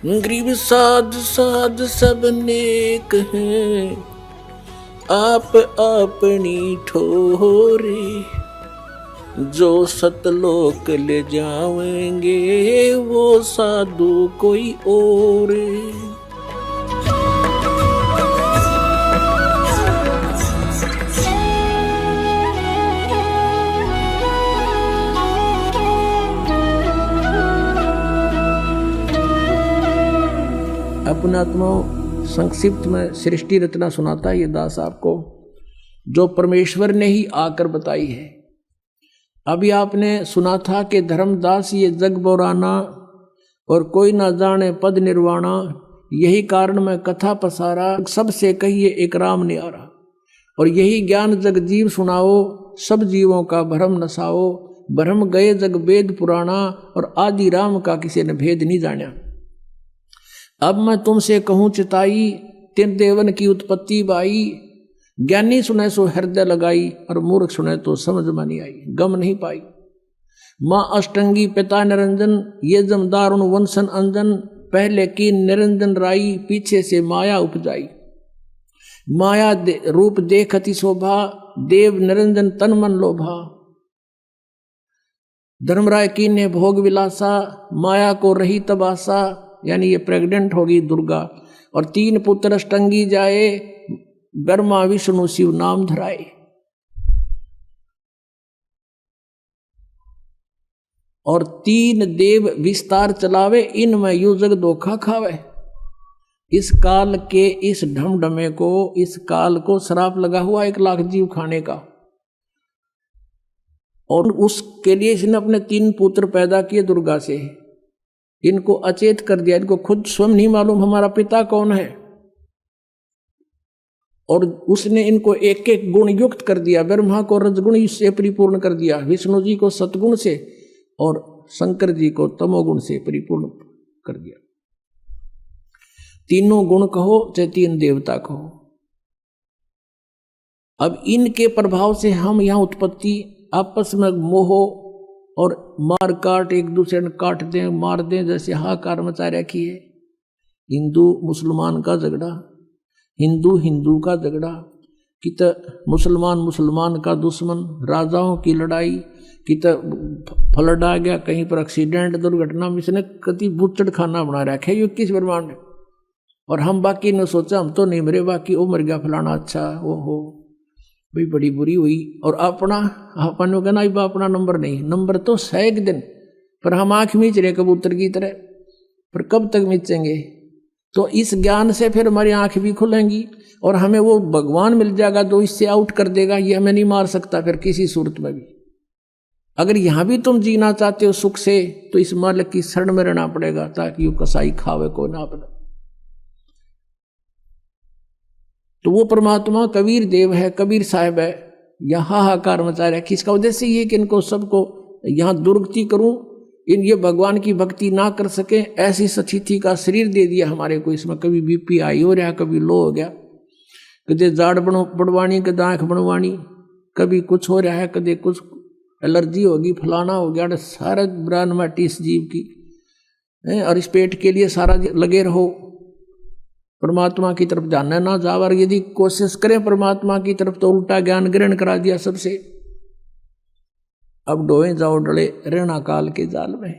गरीब साध साध सब नेक हैं, आप अपनी ठोरे। जो सतलोक ले जाएंगे वो साधु कोई और। अपना आत्मा संक्षिप्त में सृष्टि रचना सुनाता है ये दास आपको, जो परमेश्वर ने ही आकर बताई है। अभी आपने सुना था कि धर्मदास ये जग बोराना और कोई ना जाने पद निर्वाणा, यही कारण मैं कथा पसारा, सबसे कहिए एक राम न्यारा। और यही ज्ञान जग जीव सुनाओ, सब जीवों का भ्रम नसाओ। भ्रम गए जग वेद पुराना, और आदि राम का किसी ने भेद नहीं जाना। अब मैं तुमसे कहूँ चिताई, तीन देवन की उत्पत्ति बाई। ज्ञानी सुने सो हृदय लगाई, और मूर्ख सुने तो समझ में नहीं आई, गम नहीं पाई। माँ अष्टंगी पिता निरंजन, ये जमदारुण वंशन अंजन। पहले की निरंजन राई, पीछे से माया उपजाई। माया रूप देखती शोभा, देव निरंजन तन मन लोभा। धर्मराय की ने भोग विलासा, माया को रही तबासा। यानी ये प्रेग्नेंट होगी दुर्गा। और तीन पुत्र अष्टंगी जाए, ब्रह्मा विष्णु शिव नाम धराए। और तीन देव विस्तार चलावे, इनमें यू जग धोखा खावे। इस काल के इस ढमढमे को, इस काल को श्राप लगा हुआ 1 लाख जीव खाने का। और उसके लिए इसने अपने 3 पुत्र पैदा किए दुर्गा से। इनको अचेत कर दिया, इनको खुद स्वयं नहीं मालूम हमारा पिता कौन है। और उसने इनको एक एक गुण युक्त कर दिया। ब्रह्मा को रजगुण से परिपूर्ण कर दिया, विष्णु जी को सतगुण से, और शंकर जी को तमोगुण से परिपूर्ण कर दिया। तीनों गुण कहो चाहे 3 देवता कहो। अब इनके प्रभाव से हम यहाँ उत्पत्ति आपस में मोह और मार काट, एक दूसरे ने काट दें मार दें, जैसे हाहाकार मचा रखी है। हिंदू मुसलमान का झगड़ा, हिंदू हिंदू का झगड़ा, कि मुसलमान मुसलमान का दुश्मन, राजाओं की लड़ाई, कि फ्लड आ गया, कहीं पर एक्सीडेंट दुर्घटना में इसने कति बुच्चड़ खाना बना रखा है 21 ब्रह्मांड। और हम बाकी ने सोचा हम तो नहीं मरे, बाकी वो मर गया फलाना, अच्छा ओहो भाई बड़ी बुरी हुई। और अपना अपन कहना अपना नंबर नहीं, नंबर तो 100 दिन, पर हम आँख मीच रहे कबूतर की तरह, पर कब तक मीचेंगे। तो इस ज्ञान से फिर हमारी आँख भी खुलेंगी, और हमें वो भगवान मिल जाएगा जो इससे आउट कर देगा। ये हमें नहीं मार सकता फिर किसी सूरत में भी। अगर यहाँ भी तुम जीना चाहते हो सुख से, तो इस मालिक की शरण में रहना पड़ेगा, ताकि वो कसाई खावे को ना पड़े। तो वो परमात्मा कबीर देव है, कबीर साहब है, यहाँ हाहाकार मचा रहा है। किसका उद्देश्य ये कि इनको सबको यहाँ दुर्गति करूं, ये भगवान की भक्ति ना कर सके, ऐसी स्थिति का शरीर दे दिया हमारे को। इसमें कभी बीपी हाई हो रहा, कभी लो हो गया, कभी जाड़ बढ़वानी, कभी आँख बढ़वानी, कभी कुछ हो रहा है, कभी कुछ एलर्जी होगी, फलाना हो गया। सारा ब्रान माटी इस जीव की, और इस पेट के लिए सारा लगे रहो। परमात्मा की तरफ जानना ना जाओ, और यदि कोशिश करें परमात्मा की तरफ तो उल्टा ज्ञान ग्रहण करा दिया सबसे। अब डोए जाओ डले रहना काल के जाल में।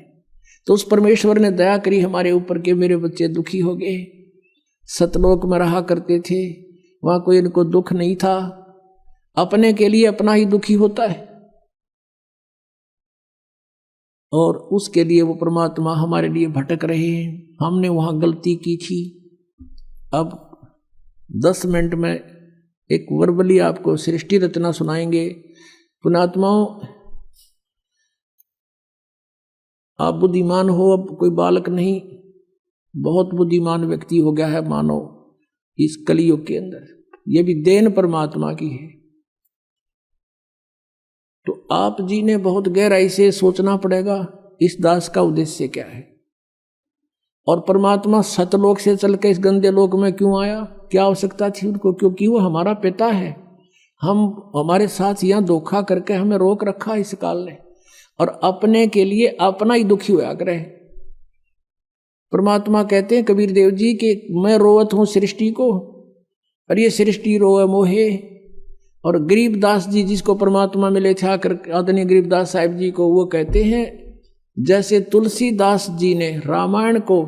तो उस परमेश्वर ने दया करी हमारे ऊपर के मेरे बच्चे दुखी हो गए। सतलोक में रहा करते थे, वहां कोई इनको दुख नहीं था। अपने के लिए अपना ही दुखी होता है, और उसके लिए वो परमात्मा हमारे लिए भटक रहे हैं। हमने वहां गलती की थी। अब 10 मिनट में एक वर्बली आपको सृष्टि रचना सुनाएंगे। पुणात्माओं, आप बुद्धिमान हो, अब कोई बालक नहीं, बहुत बुद्धिमान व्यक्ति हो गया है मानव इस कलियुग के अंदर। ये भी देन परमात्मा की है। तो आप जी ने बहुत गहराई से सोचना पड़ेगा इस दास का उद्देश्य क्या है, और परमात्मा सतलोक से चल के इस गंदे लोक में क्यों आया, क्या आवश्यकता थी उनको। क्योंकि वो हमारा पिता है। हमारे साथ यहाँ धोखा करके हमें रोक रखा इस काल ने, और अपने के लिए अपना ही दुखी होया करे। परमात्मा कहते हैं कबीर देव जी कि मैं रोवत हूँ सृष्टि को और ये सृष्टि रोए मोहे। और गरीबदास जी जिसको परमात्मा मिले थे आकर, आदरणीय गरीबदास साहिब जी को, वो कहते हैं जैसे तुलसीदास जी ने रामायण को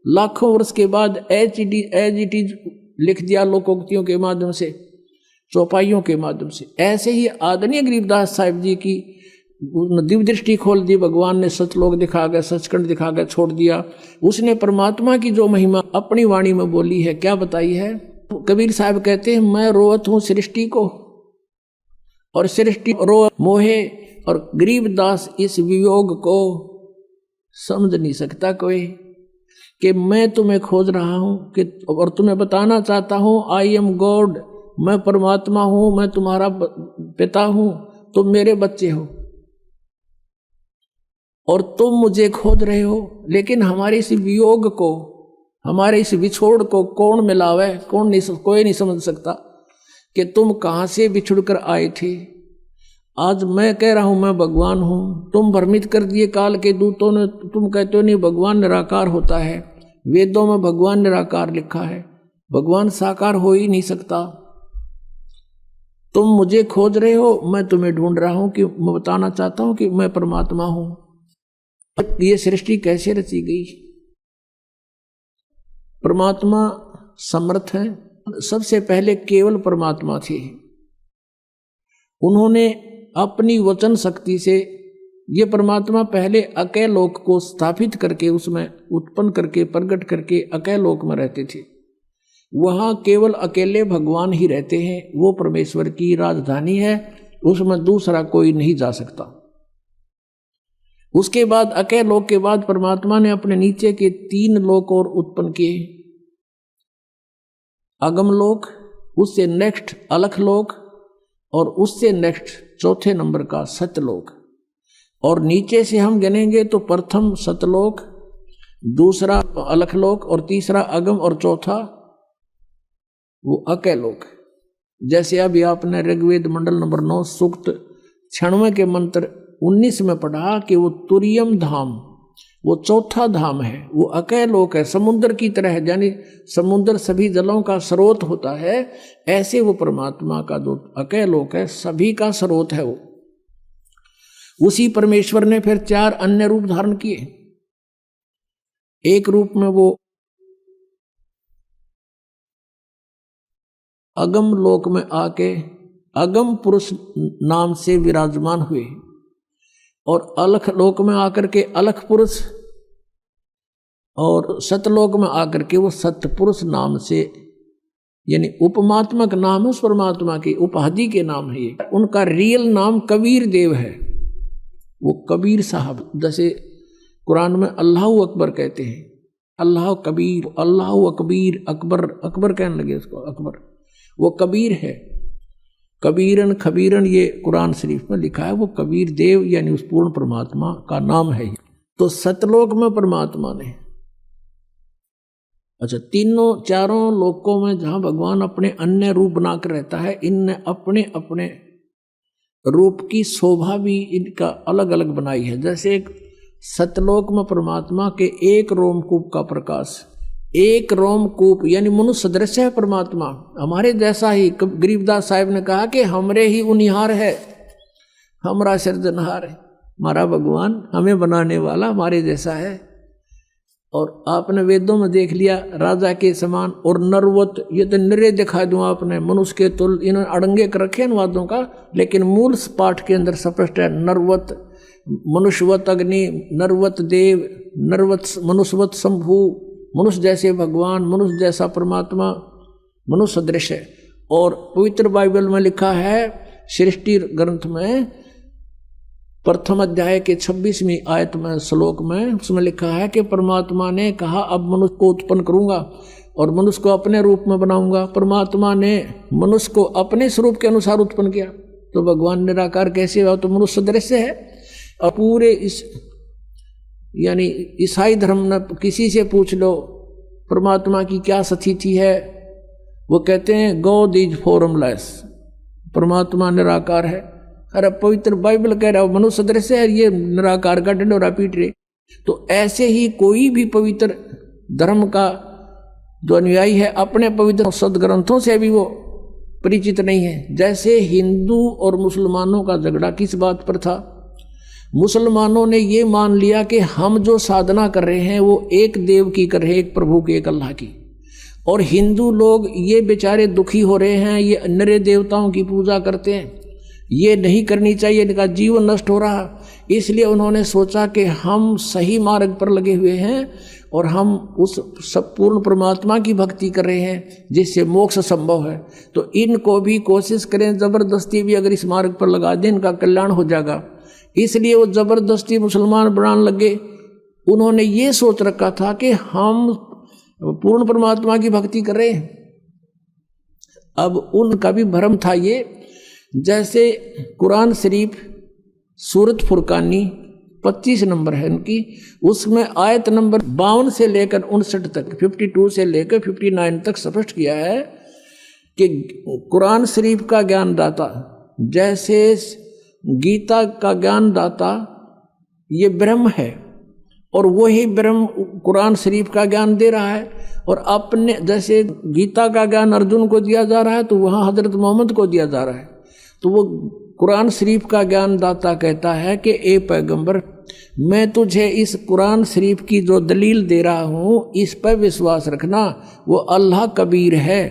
लाखों वर्ष के बाद एज इट इज लिख दिया लोकोक्तियों के माध्यम से, चौपाइयों के माध्यम से, ऐसे ही आदरणीय गरीबदास साहिब जी की दिव्य दृष्टि खोल दी भगवान ने, सतलोक दिखा गए, सचखंड दिखा गए, छोड़ दिया। उसने परमात्मा की जो महिमा अपनी वाणी में बोली है, क्या बताई है? कबीर साहब कहते हैं मैं रोवत हूँ सृष्टि को और सृष्टि रो मोहे। और गरीबदास इस वियोग को समझ नहीं सकता कोई कि मैं तुम्हें खोज रहा हूं कि और तुम्हें बताना चाहता हूं आई एम गॉड, मैं परमात्मा हूं, मैं तुम्हारा पिता हूं, तुम मेरे बच्चे हो और तुम मुझे खोज रहे हो। लेकिन हमारे इस वियोग को, हमारे इस विछोड़ को कौन मिलावे? कोई नहीं समझ सकता कि तुम कहां से बिछुड़ कर आए थे। आज मैं कह रहा हूं मैं भगवान हूं, तुम भ्रमित कर दिए काल के दूतों ने, तुम कहते हो नहीं भगवान निराकार होता है, वेदों में भगवान निराकार लिखा है, भगवान साकार हो ही नहीं सकता। तुम मुझे खोज रहे हो, मैं तुम्हें ढूंढ रहा हूं कि मैं बताना चाहता हूं कि मैं परमात्मा हूं। ये सृष्टि कैसे रची गई? परमात्मा समर्थ है। सबसे पहले केवल परमात्मा थे, उन्होंने अपनी वचन शक्ति से ये परमात्मा पहले अकेले लोक को स्थापित करके, उसमें उत्पन्न करके, प्रकट करके अकेले लोक में रहते थे। वहां केवल अकेले भगवान ही रहते हैं, वो परमेश्वर की राजधानी है, उसमें दूसरा कोई नहीं जा सकता। उसके बाद अकेले लोक के बाद परमात्मा ने अपने नीचे के 3 लोक और उत्पन्न किए। अगम लोक, उससे नेक्स्ट अलख लोक और उससे नेक्स्ट चौथे नंबर का सतलोक। और नीचे से हम गिनेंगे तो प्रथम सतलोक, दूसरा अलखलोक और तीसरा अगम और चौथा वो अकेलोक। जैसे अभी आपने ऋग्वेद मंडल नंबर 9 सूक्त 96 के मंत्र 19 में पढ़ा कि वो तुरियम धाम, वो चौथा धाम है, वो अकेलोक है, समुद्र की तरह है, यानी समुद्र सभी जलों का स्रोत होता है, ऐसे वो परमात्मा का जो अकेलोक है सभी का स्रोत है। वो उसी परमेश्वर ने फिर 4 अन्य रूप धारण किए। एक रूप में वो अगम लोक में आके अगम पुरुष नाम से विराजमान हुए और अलख लोक में आकर के अलख पुरुष और सतलोक में आकर के वो सतपुरुष नाम से, यानी उपमात्मक नाम है उस परमात्मा की, उपाधि के नाम है ये। उनका रियल नाम कबीर देव है, वो कबीर साहब। जैसे कुरान में अल्लाह अकबर कहते हैं, अल्लाह कबीर, अल्लाह अकबीर, अकबर, अकबर कहने लगे उसको अकबर, वो कबीर है। कबीरन खबीरन ये कुरान शरीफ में लिखा है, वो कबीर देव यानी उस पूर्ण परमात्मा का नाम है। तो सतलोक में परमात्मा ने, अच्छा, तीनों चारों लोकों में जहां भगवान अपने अन्य रूप बनाकर रहता है, इनने अपने अपने रूप की शोभा भी इनका अलग अलग बनाई है। जैसे एक सतलोक में परमात्मा के एक रोमकूप का प्रकाश, एक रोमकूप यानी मनुष्य सदृश है परमात्मा, हमारे जैसा ही। गरीबदास साहिब ने कहा कि हमरे ही उनिहार है, हमारा सृजनहार है, हमारा भगवान हमें बनाने वाला हमारे जैसा है। और आपने वेदों में देख लिया राजा के समान और नरवत, ये तो निरे दिखा दूं आपने, मनुष्य के तुल, इन्होंने अड़ंगे कर रखे इन वादों का, लेकिन मूल पाठ के अंदर स्पष्ट है नरवत, मनुष्यवत अग्नि, नरवत देव, नरवत मनुष्यवत शंभु, मनुष्य जैसे भगवान, मनुष्य जैसा परमात्मा, मनुष्य सदृश है। और पवित्र बाइबल में लिखा है, सृष्टि ग्रंथ में प्रथम अध्याय के 26वीं आयत में श्लोक में उसमें लिखा है कि परमात्मा ने कहा अब मनुष्य को उत्पन्न करूंगा और मनुष्य को अपने रूप में बनाऊंगा। परमात्मा ने मनुष्य को अपने स्वरूप के अनुसार उत्पन्न किया। तो भगवान निराकार कैसे हुआ? तो मनुष्य सदृश्य है। और पूरे इस यानी ईसाई धर्म में किसी से पूछ लो परमात्मा की क्या स्थिति है, वो कहते हैं गॉड इज फॉर्मलेस, परमात्मा निराकार है। अरे पवित्र बाइबल कह रहा है मनुष्य सदृश है, ये निराकार का ढिंढोरा पीट रहे। तो ऐसे ही कोई भी पवित्र धर्म का जो अनुयायी है अपने पवित्र सदग्रंथों से भी वो परिचित नहीं है। जैसे हिंदू और मुसलमानों का झगड़ा किस बात पर था? मुसलमानों ने ये मान लिया कि हम जो साधना कर रहे हैं वो एक देव की कर रहे हैं, एक प्रभु की, एक अल्लाह की। और हिंदू लोग ये बेचारे दुखी हो रहे हैं, ये नरे देवताओं की पूजा करते हैं, ये नहीं करनी चाहिए, इनका जीवन नष्ट हो रहा। इसलिए उन्होंने सोचा कि हम सही मार्ग पर लगे हुए हैं और हम उस सब पूर्ण परमात्मा की भक्ति कर रहे हैं जिससे मोक्ष संभव है। तो इनको भी कोशिश करें, ज़बरदस्ती भी अगर इस मार्ग पर लगा दें इनका कल्याण हो जाएगा। इसलिए वो ज़बरदस्ती मुसलमान बनाने लगे। उन्होंने ये सोच रखा था कि हम पूर्ण परमात्मा की भक्ति कर रहे हैं। अब उनका भी भ्रम था ये। जैसे कुरान शरीफ सूरत फुरकानी 25 नंबर है उनकी, उसमें आयत नंबर 52 से लेकर 59 तक, 52 से लेकर 59 तक स्पष्ट किया है कि कुरान शरीफ का ज्ञानदाता, जैसे गीता का ज्ञानदाता ये ब्रह्म है और वही ब्रह्म कुरान शरीफ का ज्ञान दे रहा है। और अपने जैसे गीता का ज्ञान अर्जुन को दिया जा रहा है तो वहाँ हजरत मोहम्मद को दिया जा रहा है। तो वो कुरान शरीफ का ज्ञानदाता कहता है कि ए पैगंबर, मैं तुझे इस कुरान शरीफ की जो दलील दे रहा हूँ इस पर विश्वास रखना, वो अल्लाह कबीर है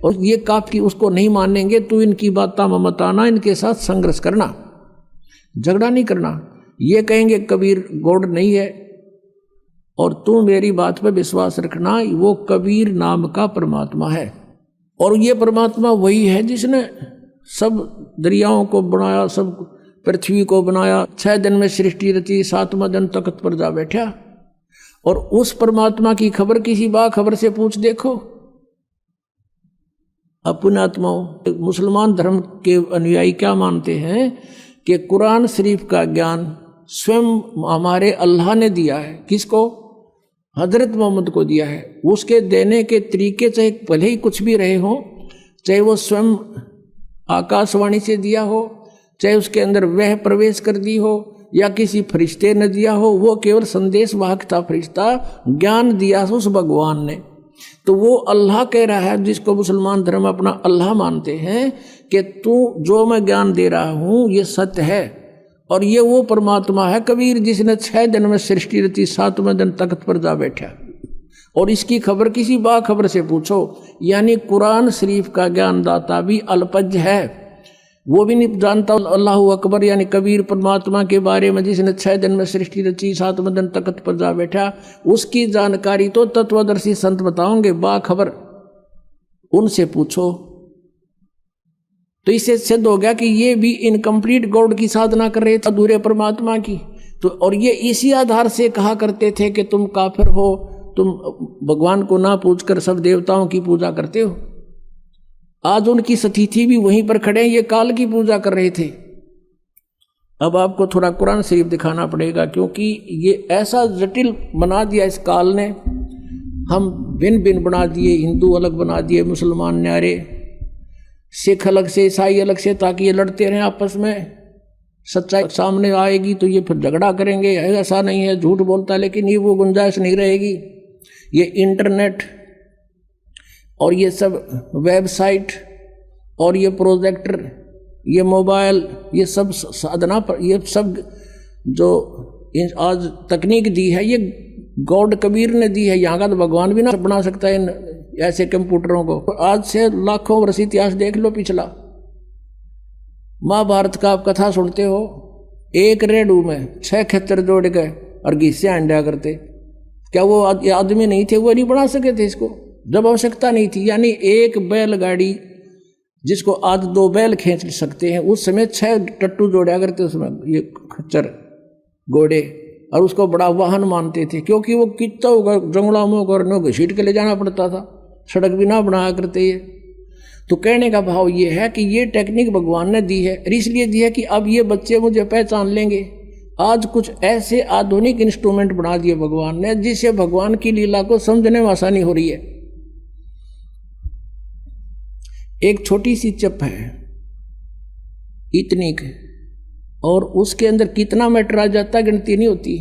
और ये काफ़ी, उसको नहीं मानेंगे तो इनकी बातें मत आना, इनके साथ संघर्ष करना, झगड़ा नहीं करना। ये कहेंगे कबीर गॉड नहीं है और तू मेरी बात पर विश्वास रखना, वो कबीर नाम का परमात्मा है। और ये परमात्मा वही है जिसने सब दरियाओं को बनाया, सब पृथ्वी को बनाया, 6 दिन में सृष्टि रची, 7वां दिन तख्त पर जा बैठा। और उस परमात्मा की खबर किसी बाखबर से पूछ देखो। अपने आत्माओं, मुसलमान धर्म के अनुयायी क्या मानते हैं कि कुरान शरीफ का ज्ञान स्वयं हमारे अल्लाह ने दिया है। किसको? हजरत मोहम्मद को दिया है। उसके देने के तरीके चाहे भले ही कुछ भी रहे हों, चाहे वो स्वयं आकाशवाणी से दिया हो, चाहे उसके अंदर वह प्रवेश कर दी हो या किसी फरिश्ते ने दिया हो, वो केवल संदेश वाहक था, फरिश्ता ज्ञान दिया उस भगवान ने। तो वो अल्लाह कह रहा है, जिसको मुसलमान धर्म अपना अल्लाह मानते हैं, कि तू जो मैं ज्ञान दे रहा हूँ ये सत्य है। और ये वो परमात्मा है कबीर जिसने 6 दिन में सृष्टि रची, 7वें दिन तख्त पर जा बैठा। और इसकी खबर किसी बाखबर से पूछो। यानी कुरान शरीफ का ज्ञानदाता भी अल्पज्ञ है, वो भी नहीं जानता अल्लाह अकबर यानी कबीर परमात्मा के बारे में जिसने 6 दिन में सृष्टि रची, 7वें दिन तख्त पर जा बैठा। उसकी जानकारी तो तत्वदर्शी संत बताओगे, बाखबर, उनसे पूछो। तो इससे सिद्ध हो गया कि ये भी इनकम्प्लीट गॉड की साधना कर रहे थे, अधूरे परमात्मा की। तो और ये इसी आधार से कहा करते थे कि तुम काफिर हो, तुम भगवान को ना पूछकर सब देवताओं की पूजा करते हो। आज उनकी सतीथि भी वहीं पर खड़े हैं, ये काल की पूजा कर रहे थे। अब आपको थोड़ा कुरान शरीफ दिखाना पड़ेगा, क्योंकि ये ऐसा जटिल बना दिया इस काल ने। हम भिन्न भिन्न बना दिए, हिंदू अलग बना दिए, मुसलमान न्यारे, सिख अलग से, ईसाई अलग से, ताकि ये लड़ते रहें आपस में। सच्चाई सामने आएगी तो ये फिर झगड़ा करेंगे, ऐसा नहीं है, झूठ बोलता, लेकिन ये वो गुंजाइश नहीं रहेगी। ये इंटरनेट और ये सब वेबसाइट और ये प्रोजेक्टर, ये मोबाइल, ये सब साधना पर, ये सब जो आज तकनीक दी है, ये गॉड कबीर ने दी है। यहाँ का तो भगवान भी ना बना सकता है इन ऐसे कंप्यूटरों को। आज से लाखों वर्ष इतिहास देख लो पिछला। महाभारत का आप कथा सुनते हो, एक रेडू में 6 खच्चर जोड़ के और घिस्से अंडा करते। क्या वो आदमी नहीं थे, वो नहीं बना सके थे इसको, जब आवश्यकता नहीं थी। यानी एक बैलगाड़ी जिसको आज 2 बैल खींच सकते हैं, उस समय 6 टट्टू जोड़ा करते उसमें, ये खच्चर घोड़े, और उसको बड़ा वाहन मानते थे, क्योंकि वो कितना होगा जंगलों में घसीट के ले जाना पड़ता था, सड़क भी ना बनाया करते ये। तो कहने का भाव ये है कि ये टेक्निक भगवान ने दी है, इसलिए दी है कि अब ये बच्चे मुझे पहचान लेंगे। आज कुछ ऐसे आधुनिक इंस्ट्रूमेंट बना दिए भगवान ने, जिससे भगवान की लीला को समझने में आसानी हो रही है। एक छोटी सी चिप है इतनी की, और उसके अंदर कितना मैटर आ जाता है गिनती नहीं होती।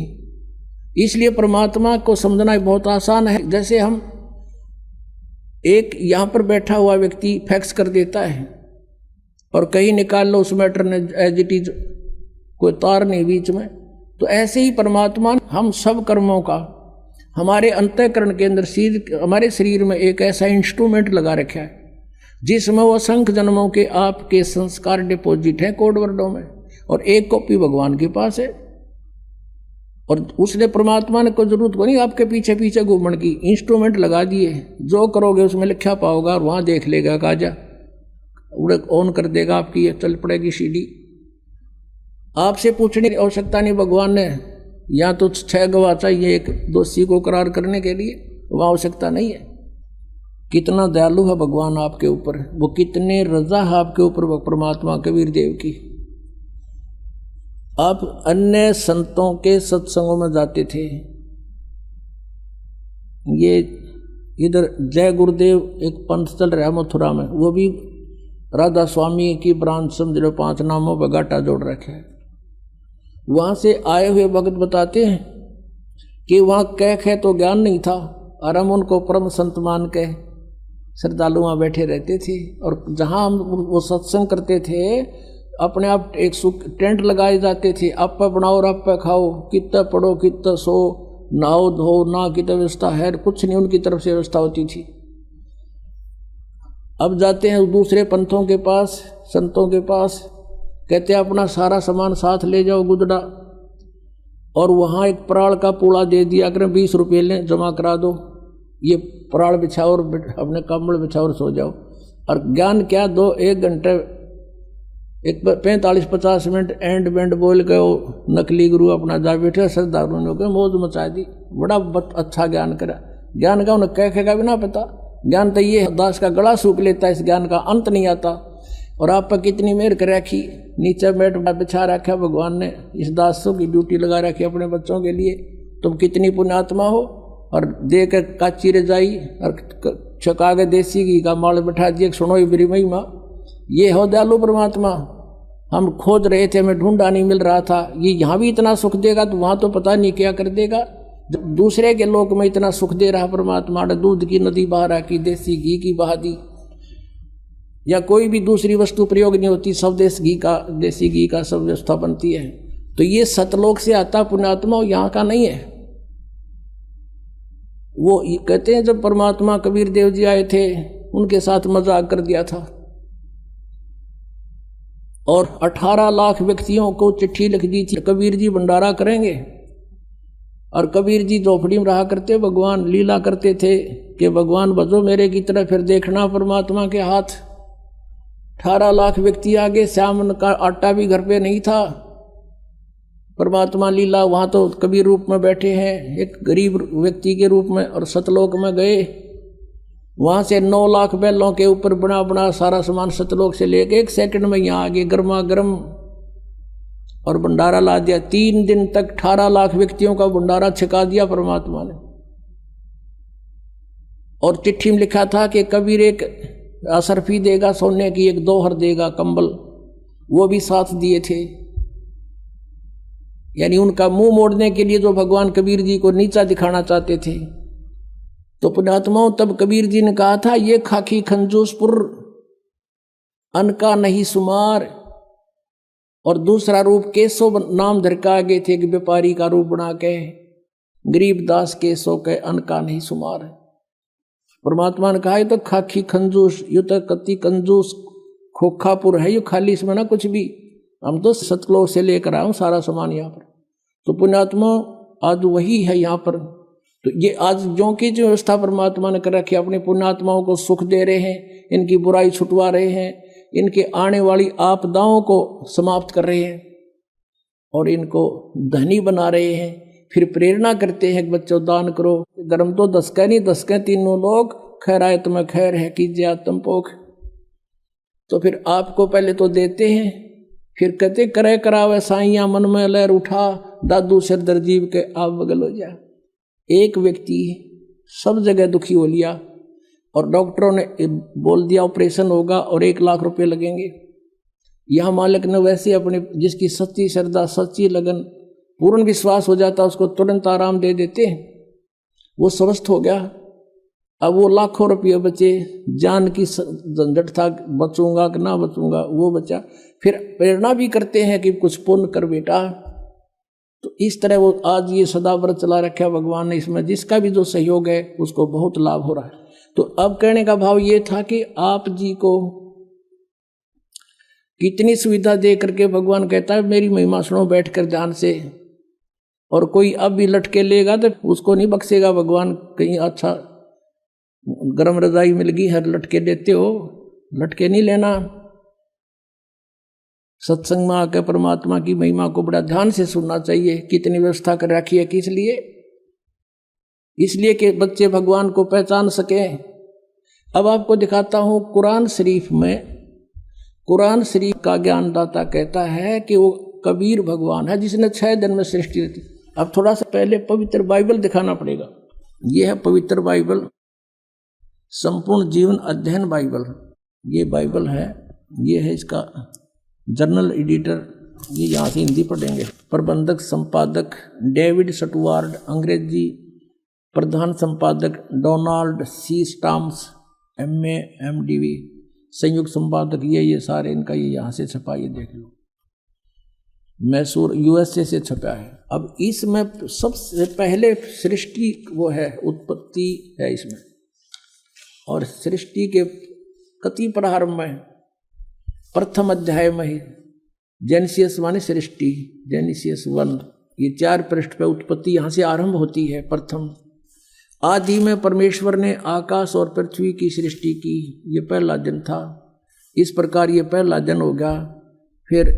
इसलिए परमात्मा को समझना बहुत आसान है। जैसे हम एक यहाँ पर बैठा हुआ व्यक्ति फैक्स कर देता है और कहीं निकाल लो उस मैटर ने एज इट इज, कोई तार नहीं बीच में, तो ऐसे ही परमात्मा हम सब कर्मों का हमारे अंतःकरण के अंदर हमारे शरीर में एक ऐसा इंस्ट्रूमेंट लगा रखा है जिसमें वो असंख्य जन्मों के आपके संस्कार डिपॉजिट हैं कोड वर्डों में, और एक कॉपी भगवान के पास है। और उसने परमात्मा ने कोई जरूरत को नहीं आपके पीछे पीछे घूमने की, इंस्ट्रूमेंट लगा दिए, जो करोगे उसमें लिखा पाओगा और वहाँ देख लेगा, काजा उड़े ऑन कर देगा, आपकी ये चल पड़ेगी सीडी। आपसे पूछने की आवश्यकता नहीं भगवान ने, या तो 6 गवाह चाहिए एक दोषी को करार करने के लिए, वह आवश्यकता नहीं है। कितना दयालु है भगवान आपके ऊपर, वो कितने रजा है आपके ऊपर परमात्मा कबीर देव की। आप अन्य संतों के सत्संगों में जाते थे, ये इधर जय गुरुदेव एक पंथ चल रहा है मथुरा में, वो भी राधा स्वामी की ब्रांच समझ लो, 5 नामों पर गाटा जोड़ रखे है। वहाँ से आए हुए भगत बताते हैं कि वहाँ कह तो ज्ञान नहीं था, और हम उनको परम संत मान के श्रद्धालु वहाँ बैठे रहते थे। और जहाँ हम वो सत्संग करते थे, अपने आप एक टेंट लगाए जाते थे, आप पे बनाओ और आप पे खाओ, कितना पढ़ो कितना सो, नहाओ धो ना की तो व्यवस्था है, कुछ नहीं उनकी तरफ से व्यवस्था होती थी। अब जाते हैं दूसरे पंथों के पास, संतों के पास, कहते हैं अपना सारा सामान साथ ले जाओ गुदड़ा, और वहाँ एक पराल का पूड़ा दे दिया करें, 20 रुपये लें जमा करा दो, ये पराल बिछाओ और अपने कंबल बिछाओ और सो जाओ। और ज्ञान क्या, 1 घंटे 45-50 मिनट एंड बेंड बोल के वो नकली गुरु अपना जा बैठे, श्रद्धालुओं के मौज मचा दी, बड़ा अच्छा ज्ञान करा। ज्ञान का उन्हें कह भी ना पता, ज्ञान तो ये दास का गला सूख लेता है, इस ज्ञान का अंत नहीं आता। और आप पर कितनी मेहर कर रखी, नीचे बैठ बिछा रखा भगवान ने, इस दासों की ड्यूटी लगा रखी अपने बच्चों के लिए, तुम कितनी पुण्यात्मा हो। और दे कर काची रजाई और छका के देसी घी का माल बैठा दिए, सुनो ही मेरी महिमा, ये हो दयालु परमात्मा। हम खोज रहे थे, हमें ढूंढा नहीं मिल रहा था, ये यहाँ भी इतना सुख देगा तो वहाँ तो पता नहीं क्या कर देगा। जब दूसरे के लोक में इतना सुख दे रहा परमात्मा ने, दूध की नदी बहा रखी, देसी घी की बहा दी, या कोई भी दूसरी वस्तु प्रयोग नहीं होती, सब देसी घी का सब व्यवस्था बनती है। तो ये सतलोक से आता पुण्यात्मा, यहाँ का नहीं है। वो कहते हैं जब परमात्मा कबीर देव जी आए थे, उनके साथ मजाक कर दिया था, और 18 लाख व्यक्तियों को चिट्ठी लिख दी थी, कबीर जी भंडारा करेंगे। और कबीर जी झोपड़ी में रहा करते, भगवान लीला करते थे कि भगवान बजो मेरे की तरफ, फिर देखना परमात्मा के हाथ। 18 लाख व्यक्ति आगे, श्याम का आटा भी घर पे नहीं था, परमात्मा लीला। वहाँ तो कबीर रूप में बैठे हैं, एक गरीब व्यक्ति के रूप में, और सतलोक में गए, वहाँ से 9 लाख बैलों के ऊपर बना बना सारा सामान सतलोक से लेके 1 सेकंड में यहाँ आगे गर्मा गर्म, और भंडारा ला दिया। 3 दिन तक 18 लाख व्यक्तियों का भंडारा छिका दिया परमात्मा ने। और चिट्ठी में लिखा था कि कबीर एक असरफी देगा सोने की, एक दोहर देगा कंबल, वो भी साथ दिए थे। यानी उनका मुंह मोड़ने के लिए जो भगवान कबीर जी को नीचा दिखाना चाहते थे। तो पुण्यात्माओं, तब कबीर जी ने कहा था, ये खाकी खंजूसपुर अन्न का नहीं सुमार। और दूसरा रूप केशव नाम धर के आगे थे, कि व्यापारी का रूप बना के, गरीब दास केशव के अन्न का नहीं सुमार। परमात्मा ने कहा, ये तो खाकी खंजूस, ये तो कति कंजूस खोखापुर है, ये खाली इसमें ना कुछ भी, हम तो सतलोक से लेकर आए सारा सामान यहाँ पर। तो पुण्यात्मा आज वही है यहाँ पर। तो ये आज जो की जो व्यवस्था परमात्मा ने कर रखी, अपने पुण्यात्माओं को सुख दे रहे हैं, इनकी बुराई छुटवा रहे हैं, इनके आने वाली आपदाओं को समाप्त कर रहे हैं, और इनको धनी बना रहे हैं। फिर प्रेरणा करते हैं कि बच्चों दान करो, धर्म तो 10 का नहीं 10 के तीनों लोग, खैर आए तुम्हें खैर है, कीजिए आत्म पोख। तो फिर आपको पहले तो देते हैं, फिर कहते करे करावे साइया मन में लहर उठा, दादू सिर दर्जीव के आप बगल हो जा। एक व्यक्ति सब जगह दुखी हो लिया, और डॉक्टरों ने बोल दिया ऑपरेशन होगा और 1 लाख रुपए लगेंगे। यहाँ मालिक ने वैसे अपने जिसकी सच्ची श्रद्धा सच्ची लगन पूर्ण विश्वास हो जाता, उसको तुरंत आराम दे देते, वो स्वस्थ हो गया। अब वो लाखों रुपये बचे, जान की झंझट था, बचूंगा कि ना बचूंगा, वो बचा। फिर प्रेरणा भी करते हैं कि कुछ पुण्य कर बेटा। तो इस तरह वो आज ये सदा व्रत चला रखा भगवान ने, इसमें जिसका भी जो सहयोग है उसको बहुत लाभ हो रहा है। तो अब कहने का भाव ये था कि आप जी को कितनी सुविधा दे करके भगवान कहता है मेरी महिमा सुनो बैठ कर ध्यान से। और कोई अब भी लटके लेगा तो उसको नहीं बख्शेगा भगवान। कहीं अच्छा गरम रजाई मिल गई है, लटके देते हो, लटके नहीं लेना। सत्संग में आकर परमात्मा की महिमा को बड़ा ध्यान से सुनना चाहिए। कितनी व्यवस्था कर रखी है, किस लिए? इसलिए कि बच्चे भगवान को पहचान सके। अब आपको दिखाता हूं कुरान शरीफ में, कुरान शरीफ का ज्ञानदाता कहता है कि वो कबीर भगवान है जिसने 6 दिन में सृष्टि रची। अब थोड़ा सा पहले पवित्र बाइबल दिखाना पड़ेगा। ये है पवित्र बाइबल, संपूर्ण जीवन अध्ययन बाइबल। ये बाइबल है, ये है इसका जर्नल एडिटर, ये यहाँ से हिंदी पढ़ेंगे। प्रबंधक संपादक डेविड स्टुअर्ट, अंग्रेजी प्रधान संपादक Donald C Stamms, MA MDV, संयुक्त संपादक ये सारे इनका ये यहाँ से छपा, ये देख लो, मैसूर USA से छपा है। अब इसमें सबसे पहले सृष्टि वो है, उत्पत्ति है इसमें, और सृष्टि के कति प्रारंभ में प्रथम अध्याय में ही जेनेसिस माने सृष्टि, जेनेसिस 1, ये 4 पृष्ठ पे उत्पत्ति यहाँ से आरंभ होती है। प्रथम आदि में परमेश्वर ने आकाश और पृथ्वी की सृष्टि की, ये पहला दिन था। इस प्रकार ये पहला दिन हो गया। फिर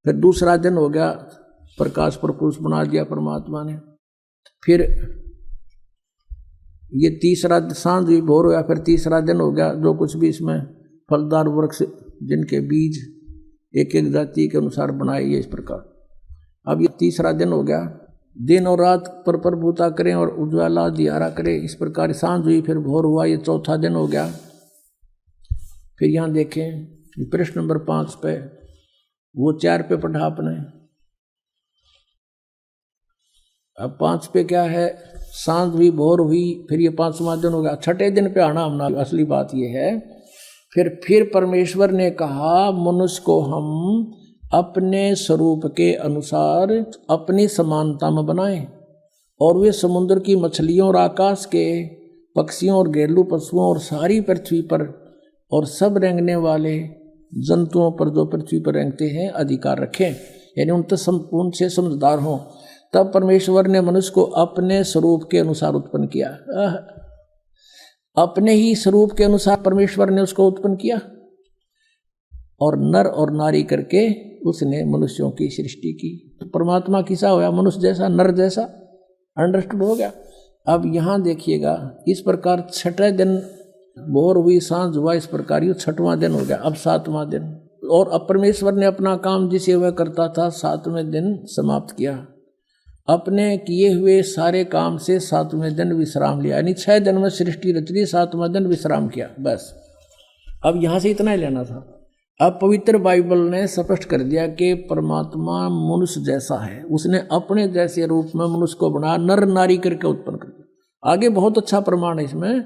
दूसरा दिन हो गया, प्रकाश प्रपुरुष बना दिया परमात्मा ने। फिर ये तीसरा सांझ भी भोर हो गया, फिर तीसरा दिन हो गया। जो कुछ भी इसमें फलदार वृक्ष जिनके बीज एक एक जाति के अनुसार बनाए, ये इस प्रकार। अब ये तीसरा दिन हो गया। दिन और रात पर प्रभुता करें और उज्ज्वला दियारा करें, इस प्रकार सांझ हुई, फिर भोर हुआ, ये चौथा दिन हो गया। फिर यहाँ देखें पृष्ठ नंबर 5 पे, वो 4 पे पढ़ा आपने। अब 5 पे क्या है, सांझ हुई, भोर हुई, फिर ये 5वां दिन हो गया। छठे दिन पे आना हमने, असली बात ये है। फिर परमेश्वर ने कहा मनुष्य को हम अपने स्वरूप के अनुसार अपनी समानता में बनाएं, और वे समुद्र की मछलियों और आकाश के पक्षियों और घरेलू पशुओं और सारी पृथ्वी पर और सब रेंगने वाले जंतुओं पर जो पृथ्वी पर रेंगते हैं अधिकार रखें, यानी उनसे समझदार हों। तब परमेश्वर ने मनुष्य को अपने स्वरूप के अनुसार उत्पन्न किया। अपने ही स्वरूप के अनुसार परमेश्वर ने उसको उत्पन्न किया, और नर और नारी करके उसने मनुष्यों की सृष्टि की। तो परमात्मा किसा होया, मनुष्य जैसा, नर जैसा। अंडरस्टूड हो गया। अब यहाँ देखिएगा, इस प्रकार छठे दिन भोर हुई, सांझ हुआ, इस प्रकार ये 6वां दिन हो गया। अब 7वां दिन, और अब परमेश्वर ने अपना काम जिसे वह करता था 7वें दिन समाप्त किया। अपने किए हुए सारे काम से 7वें दिन विश्राम लिया, यानी 6 दिन में सृष्टि रच ली, 7वां दिन विश्राम किया, बस। अब यहाँ से इतना ही लेना था। अब पवित्र बाइबल ने स्पष्ट कर दिया कि परमात्मा मनुष्य जैसा है, उसने अपने जैसे रूप में मनुष्य को बनाया, नर नारी करके उत्पन्न कर दिया। आगे बहुत अच्छा प्रमाण है इसमें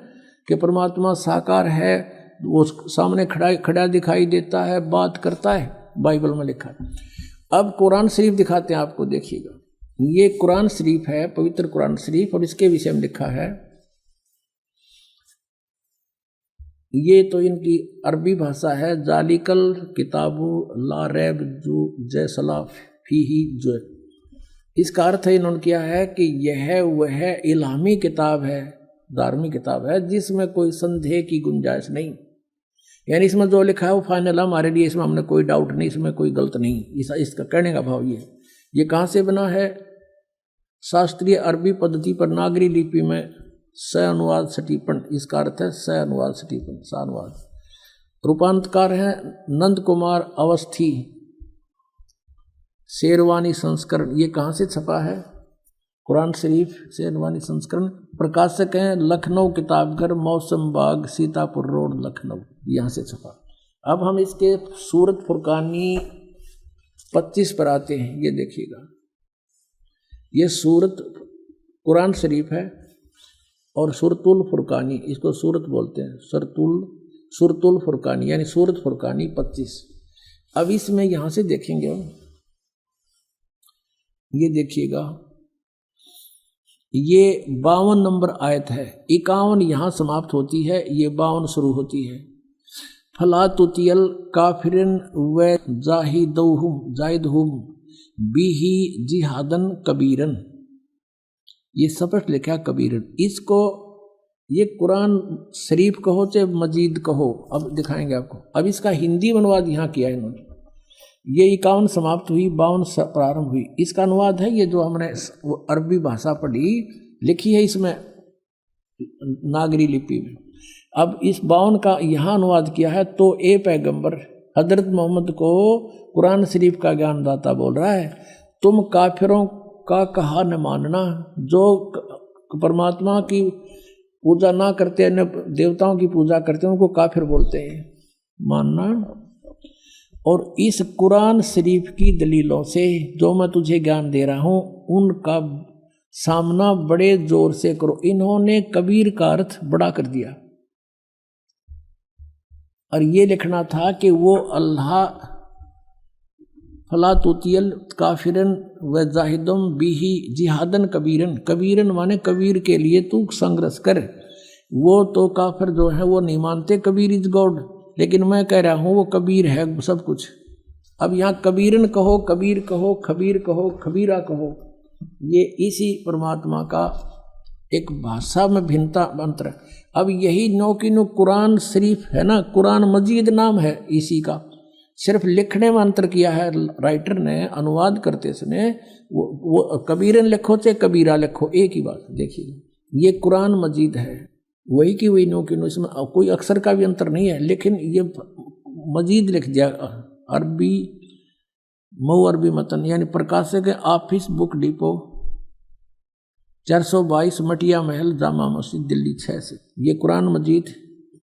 कि परमात्मा साकार है, वो सामने खड़ा दिखाई देता है, बात करता है, बाइबल में लिखा है। अब कुरान शरीफ दिखाते हैं आपको, देखिएगा। ये कुरान शरीफ है, पवित्र कुरान शरीफ, और इसके विषय में लिखा है। ये तो इनकी अरबी भाषा है। जालिकल किताबु ला रैब जू जैसला फीही जो, इसका अर्थ है इन्होंने किया है कि यह वह इल्हामी किताब है, धार्मिक किताब है जिसमें कोई संदेह की गुंजाइश नहीं, यानी इसमें जो लिखा है वो फाइनल है हमारे लिए, इसमें हमने कोई डाउट नहीं, इसमें कोई गलत नहीं। इसका कहने का भाव ये कहाँ से बना है? शास्त्रीय अरबी पद्धति पर नागरी लिपि में स अनुवाद सटीपन, इसका अर्थ है स अनुवाद सटीपन, स अनुवाद। रूपांतकार है नंद कुमार अवस्थी, शेरवानी संस्करण। ये कहाँ से छपा है? कुरान शरीफ शेरवानी संस्करण। प्रकाशक हैं लखनऊ किताबघर, मौसम बाग, सीतापुर रोड, लखनऊ, यहाँ से छपा। अब हम इसके सूरत फुरकानी 25 पर आते हैं, ये देखिएगा। ये सूरत कुरान शरीफ है और सूरतुल फुरकानी, इसको सूरत बोलते हैं, सूरतुल फुरकानी यानी सूरत फुरकानी 25। अब इसमें यहां से देखेंगे हम, ये देखिएगा, ये 52 नंबर आयत है, 51 यहां समाप्त होती है, ये 52 शुरू होती है। फला तुतियल काफिरन व जाहिदहुम बिही जिहादन कबीरन, ये स्पष्ट लिखा कबीरन। इसको ये कुरान शरीफ कहो चाहे मजीद कहो, अब दिखाएंगे आपको। अब इसका हिंदी अनुवाद यहाँ किया है इन्होंने, ये 51 समाप्त हुई, 52 प्रारंभ हुई। इसका अनुवाद है ये जो हमने अरबी भाषा पढ़ी, लिखी है इसमें नागरी लिपि में। अब इस 52 का यहाँ अनुवाद किया है। तो ए पैगंबर हजरत मोहम्मद को कुरान शरीफ का ज्ञानदाता बोल रहा है, तुम काफिरों का कहा न मानना, जो परमात्मा की पूजा ना करते अन्य देवताओं की पूजा करते हैं उनको काफिर बोलते हैं, मानना। और इस कुरान शरीफ की दलीलों से जो मैं तुझे ज्ञान दे रहा हूं उनका सामना बड़े जोर से करो। इन्होंने कबीर का अर्थ बड़ा कर दिया और ये लिखना था कि वो अल्लाह फला तुतियल काफिरन व जाहिदुम बिही जिहादन कबीरन, कबीरन माने कबीर के लिए तू संघर्ष कर। वो तो काफिर जो है वो नहीं मानते कबीर इज गॉड, लेकिन मैं कह रहा हूँ वो कबीर है सब कुछ। अब यहाँ कबीरन कहो, कबीर कहो, खबीर कहो, खबीरा कहो, ये इसी परमात्मा का एक भाषा में भिन्नता मंत्र। अब यही नो की नो कुरान शरीफ है ना, कुरान मजीद नाम है इसी का, सिर्फ लिखने में अंतर किया है राइटर ने, अनुवाद करते समय वो कबीरन लिखो चाहे कबीरा लिखो एक ही बात। देखिए ये कुरान मजीद है, वही की वही नो की नो, इसमें कोई अक्षर का भी अंतर नहीं है, लेकिन ये मजीद लिख दिया। अरबी मऊ अरबी मतन यानी प्रकाशक है ऑफिस बुक डिपो 422 मटिया महल जामा मस्जिद दिल्ली 6 से। ये कुरान मजीद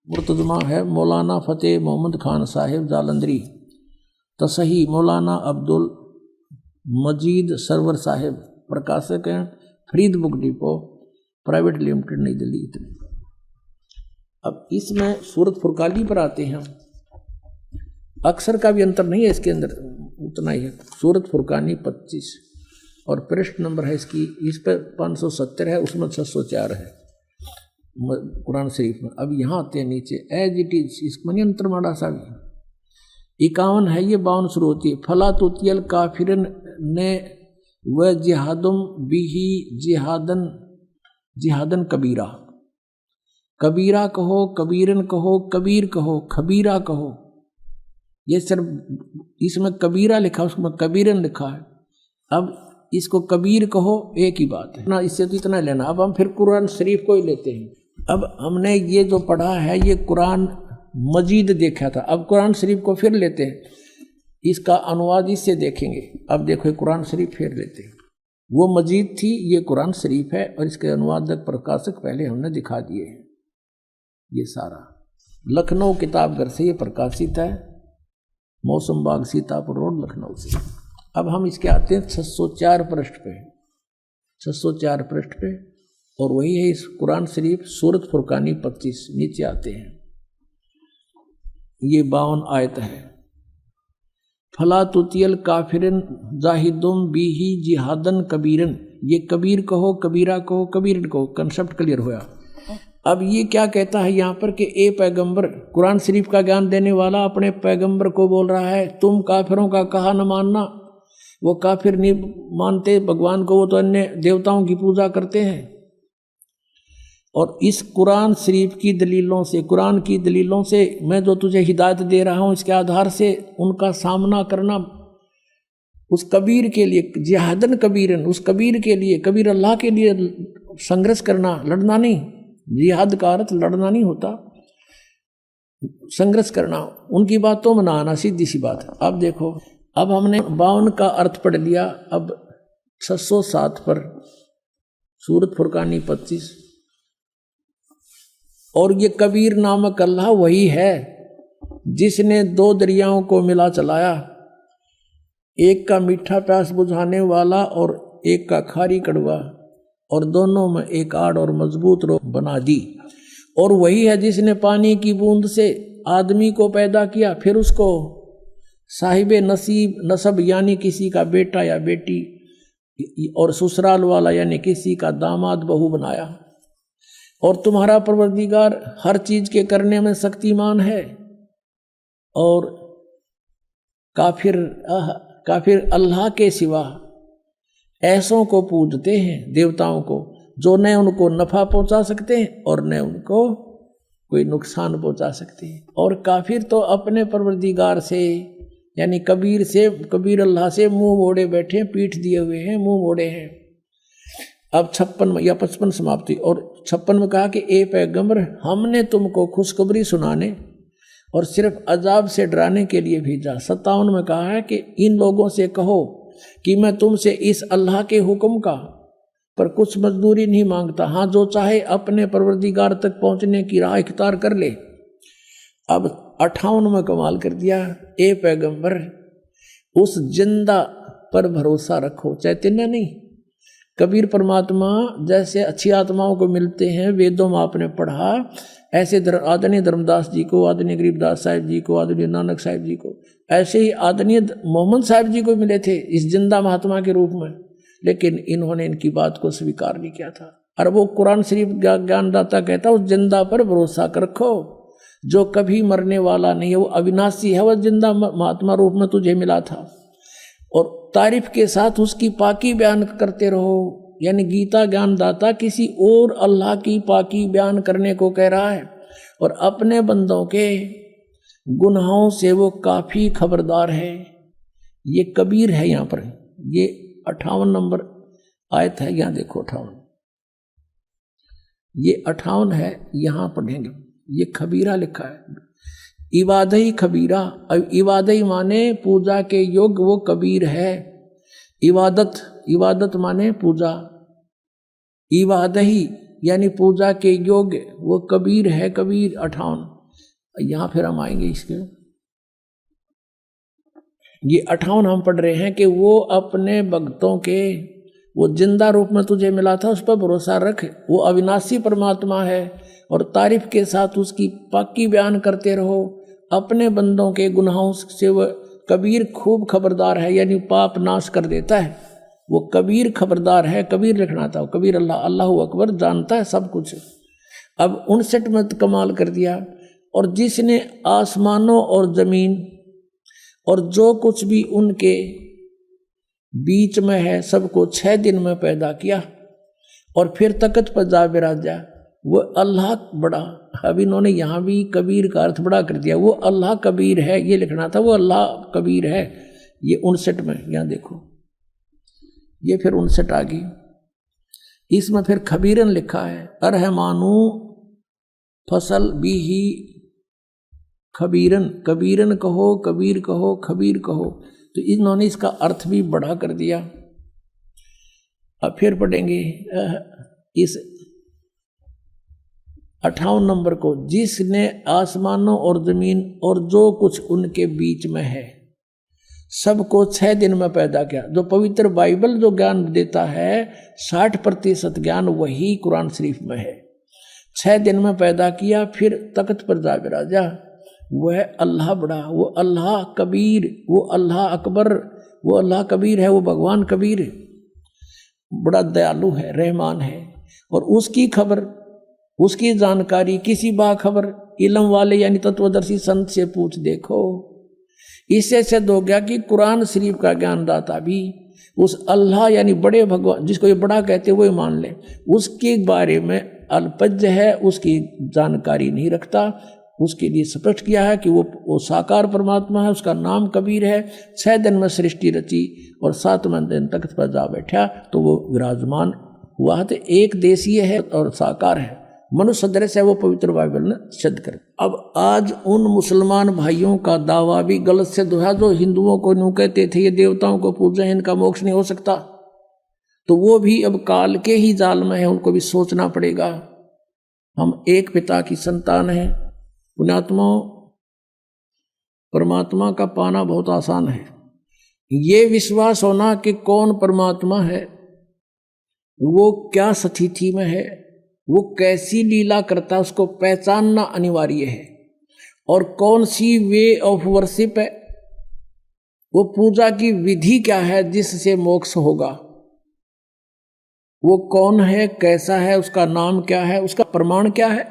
मुर्तजमा है मौलाना फतेह मोहम्मद खान साहिब जालंधरी, तसही मौलाना अब्दुल मजीद सरवर साहिब, प्रकाशक हैं Farid book depot private limited नई दिल्ली। इतने। अब इसमें सूरत फुरकानी पर आते हैं, अक्षर का भी अंतर नहीं है इसके अंदर, उतना ही है। सूरत फुरकानी 25 और पृष्ठ नंबर है इसकी, इस पर 570 है, उसमें 604 है कुरान शरीफ में। अब यहाँ आते हैं नीचे एज इट इज, इसमें अंतर माड़ा सा भी 51 है, ये 52 शुरू होती है। फला तुतियल काफिरन ने व जिहादुम बिही जिहादन कबीरा, कबीरा कहो, कबीरन कहो, कबीर कहो, खबीरा कहो। ये सिर्फ इसमें कबीरा लिखा है, उसमें कबीरन लिखा है। अब इसको कबीर कहो एक ही बात है ना, इससे तो इतना लेना। अब हम फिर कुरान शरीफ को ही लेते हैं। अब हमने ये जो पढ़ा है ये कुरान मजीद देखा था, अब कुरान शरीफ को फिर लेते हैं, इसका अनुवाद इससे देखेंगे। अब देखो कुरान शरीफ फिर लेते हैं, वो मजीद थी ये कुरान शरीफ है और इसके अनुवादक प्रकाशक पहले हमने दिखा दिए हैं। ये सारा लखनऊ किताबघर से ये प्रकाशित है, मौसम बाग सीतापुर रोड लखनऊ से। अब हम इसके आते हैं 604 पृष्ठ पे, 604 पृष्ठ पे, और वही है इस कुरान शरीफ सूरत फुरकानी 25। नीचे आते हैं, ये 52 आयत है। फला तुतियल काफिरन जाहिदुम बिही जिहादन कबीरन, ये कबीर कहो, कबीरा कहो, कबीरन कहो, कंसेप्ट क्लियर हुआ। अब ये क्या कहता है यहाँ पर कि ए पैगंबर, कुरान शरीफ का ज्ञान देने वाला अपने पैगंबर को बोल रहा है तुम काफिरों का कहा न मानना। वो काफिर नहीं मानते भगवान को, वो तो अन्य देवताओं की पूजा करते हैं। और इस कुरान शरीफ की दलीलों से, कुरान की दलीलों से मैं जो तुझे हिदायत दे रहा हूँ, इसके आधार से उनका सामना करना उस कबीर के लिए, जिहादन कबीरन, उस कबीर के लिए, कबीर अल्लाह के लिए संघर्ष करना, लड़ना नहीं। जिहाद का अर्थ लड़ना नहीं होता, संघर्ष करना, उनकी बातों में ना आना, सीधी सी बात है। अब देखो, अब हमने 52 का अर्थ पढ़ लिया। अब 607 पर सूरत फुरकानी 25, और ये कबीर नामक अल्लाह वही है जिसने 2 दरियाओं को मिला चलाया, एक का मीठा प्यास बुझाने वाला और एक का खारी कड़वा, और दोनों में एक आड़ और मजबूत रोक बना दी। और वही है जिसने पानी की बूंद से आदमी को पैदा किया, फिर उसको साहिबे नसीब नसब यानी किसी का बेटा या बेटी, और ससुराल वाला यानी किसी का दामाद बहू बनाया। और तुम्हारा परवरदिगार हर चीज के करने में शक्तिमान है। और काफिर अल्लाह के सिवा ऐसों को पूजते हैं, देवताओं को, जो न उनको नफा पहुंचा सकते हैं और न उनको कोई नुकसान पहुंचा सकते हैं। और काफिर तो अपने परवरदिगार से यानी कबीर अल्लाह से मुंह मोड़े बैठे, पीठ दिए हुए हैं, मुंह मोड़े हैं। अब 56 या 55 समाप्ति। और 56 में कहा कि ए पैगंबर, हमने तुमको खुशखबरी सुनाने और सिर्फ अजाब से डराने के लिए भेजा। 57 में कहा है कि इन लोगों से कहो कि मैं तुमसे इस अल्लाह के हुक्म का पर कुछ मजदूरी नहीं मांगता। हाँ, जो चाहे अपने परवरदिगार तक पहुंचने की राह इख्तियार कर ले। अब 58 में कमाल कर दिया, ए पैगंबर, उस जिंदा पर भरोसा रखो, चैतन्य नहीं। कबीर परमात्मा जैसे अच्छी आत्माओं को मिलते हैं, वेदों में आपने पढ़ा, ऐसे आदरणीय धर्मदास जी को, आदरणीय गरीबदास साहिब जी को, आदरणीय नानक साहिब जी को, ऐसे ही आदरणीय मोहम्मद साहिब जी को मिले थे इस जिंदा महात्मा के रूप में। लेकिन इन्होंने इनकी बात को स्वीकार नहीं किया था। और वो कुरान शरीफ ज्ञानदाता कहता उस जिंदा पर भरोसा कर रखो जो कभी मरने वाला नहीं है, वो अविनाशी है, वह जिंदा महात्मा रूप में तुझे मिला था। और तारीफ के साथ उसकी पाकी बयान करते रहो। यानी गीता ज्ञानदाता किसी और अल्लाह की पाकी बयान करने को कह रहा है, और अपने बंदों के गुनाहों से वो काफी खबरदार है। ये कबीर है। यहाँ पर ये 58 नंबर आयत है, यहाँ देखो 58, ये 58 है, यहाँ पढ़ेंगे। ये खबीरा लिखा है, इबादई खबीरा। अब इबादई माने पूजा के योग्य, वो कबीर है। इबादत माने पूजा, इबादही यानी पूजा के योग्य, वो कबीर है। कबीर 58। यहाँ फिर हम आएंगे इसके। ये 58 हम पढ़ रहे हैं कि वो अपने भक्तों के, वो जिंदा रूप में तुझे मिला था, उस पर भरोसा रख, वो अविनाशी परमात्मा है। और तारीफ के साथ उसकी पाकी बयान करते रहो। अपने बंदों के गुनाहों से वह कबीर खूब खबरदार है, यानी पाप नाश कर देता है। वो कबीर खबरदार है। कबीर लिखना था, कबीर अल्लाह अकबर, जानता है सब कुछ। अब 59 में कमाल कर दिया, और जिसने आसमानों और जमीन और जो कुछ भी उनके बीच में है सबको 6 दिन में पैदा किया और फिर तख्त पर जा बिराजा, वो अल्लाह बड़ा। अब इन्होंने यहाँ भी कबीर का अर्थ बड़ा कर दिया। वो अल्लाह कबीर है, ये लिखना था, वो अल्लाह कबीर है। ये 59 में, यहाँ देखो, ये फिर 59 आ गई। इसमें फिर खबीरन लिखा है, अरहमानू फसल भी ही खबीरन, कबीरन कहो, कबीर कहो, खबीर कहो। तो इन्होंने इसका अर्थ भी बढ़ा कर दिया। अब फिर पढ़ेंगे इस 58 नंबर को, जिसने आसमानों और जमीन और जो कुछ उनके बीच में है सबको 6 दिन में पैदा किया। जो पवित्र बाइबल जो ज्ञान देता है 60% ज्ञान वही कुरान शरीफ में है। 6 दिन में पैदा किया, फिर तख्त पर जा बिराजा। वह अल्लाह बड़ा, वो अल्लाह कबीर, वो अल्लाह अकबर, वो अल्लाह कबीर है। वो भगवान कबीर बड़ा दयालु है, रहमान है। और उसकी खबर, उसकी जानकारी किसी बाखबर इल्म वाले यानी तत्वदर्शी संत से पूछ देखो। इससे सिद्ध हो गया कि कुरान शरीफ का ज्ञानदाता भी उस अल्लाह यानी बड़े भगवान, जिसको ये बड़ा कहते हैं, वो मान ले, उसके बारे में अल्पज्ञ है, उसकी जानकारी नहीं रखता। उसके लिए स्पष्ट किया है कि वो साकार परमात्मा है, उसका नाम कबीर है। 6 दिन में सृष्टि रची और 7वें दिन तख्त पर जा बैठा तो वो विराजमान हुआ। तो एक देशीय है और साकार है, मनुष्य सदृश है, वो पवित्र बाइबल ने सिद्ध कर। अब आज उन मुसलमान भाइयों का दावा भी गलत सिद्ध हुआ जो हिंदुओं को यूं कहते थे ये देवताओं को पूजे, इनका मोक्ष नहीं हो सकता। तो वो भी अब काल के ही जाल में है, उनको भी सोचना पड़ेगा। हम एक पिता की संतान हैं। पुण्यात्मा, परमात्मा का पाना बहुत आसान है। ये विश्वास होना कि कौन परमात्मा है वो क्या स्थिति में है, वो कैसी लीला करता है, उसको पहचानना अनिवार्य है। और कौन सी वे ऑफ वर्शिप है, वो पूजा की विधि क्या है जिससे मोक्ष होगा, वो कौन है, कैसा है, उसका नाम क्या है, उसका प्रमाण क्या है।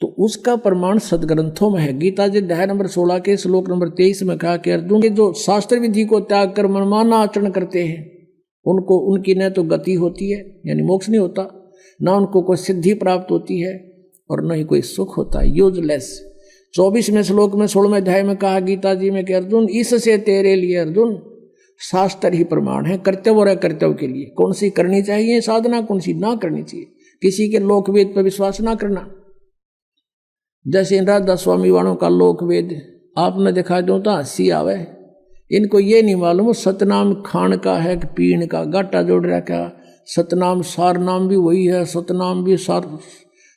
तो उसका प्रमाण सदग्रंथों में है। गीता जी अध्याय नंबर 16 के श्लोक नंबर 23 में कहा कि अर्जुन के जो शास्त्र विधि को त्याग कर मनमाना आचरण करते हैं उनको, उनकी न तो गति होती है यानी मोक्ष नहीं होता, ना उनको कोई सिद्धि प्राप्त होती है और न ही कोई सुख होता है, यूजलेस। 24वें श्लोक में 16वें अध्याय में कहा गीता जी में कि अर्जुन इससे तेरे लिए अर्जुन शास्त्र ही प्रमाण है कर्तव्य और अकर्तव्य के लिए, कौन सी करनी चाहिए साधना, कौन सी ना करनी चाहिए। किसी के लोकवेद पर विश्वास ना करना। जैसे इन राधा स्वामी वालों का लोकवेद आपने दिखा दो तो हंसी आवे, इनको ये नहीं मालूम सतनाम खान का है कि पीण का, गाटा जोड़ रखा। सतनाम सार नाम भी वही है, सतनाम भी सार,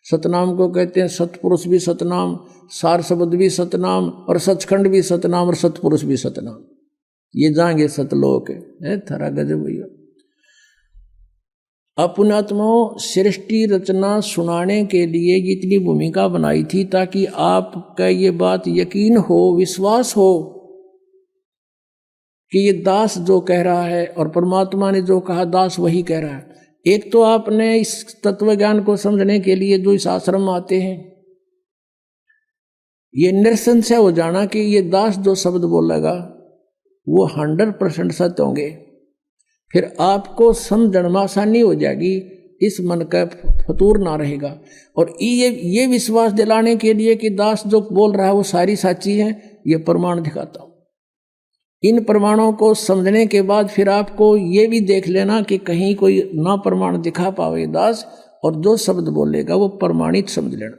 सतनाम को कहते हैं सतपुरुष भी सतनाम, सार शब्द भी सतनाम, और सचखंड भी सतनाम, और सतपुरुष भी सतनाम। ये जाएंगे सतलोक है। थरा गजब भैया। अपनात्माओं सृष्टि रचना सुनाने के लिए इतनी भूमिका बनाई थी ताकि आपका ये बात यकीन हो, विश्वास हो कि ये दास जो कह रहा है और परमात्मा ने जो कहा दास वही कह रहा है। एक तो आपने इस तत्व ज्ञान को समझने के लिए जो इस आश्रम में आते हैं, ये निरसंशय हो जाना कि ये दास जो शब्द बोलेगा वो 100% सत्य होंगे। फिर आपको समझण में आसानी हो जाएगी, इस मन का फतूर ना रहेगा। और ये विश्वास दिलाने के लिए कि दास जो बोल रहा है वो सारी साची है, ये प्रमाण दिखाता हूं। इन प्रमाणों को समझने के बाद फिर आपको ये भी देख लेना कि कहीं कोई ना प्रमाण दिखा पावे दास, और जो शब्द बोलेगा वो प्रमाणित समझ लेना,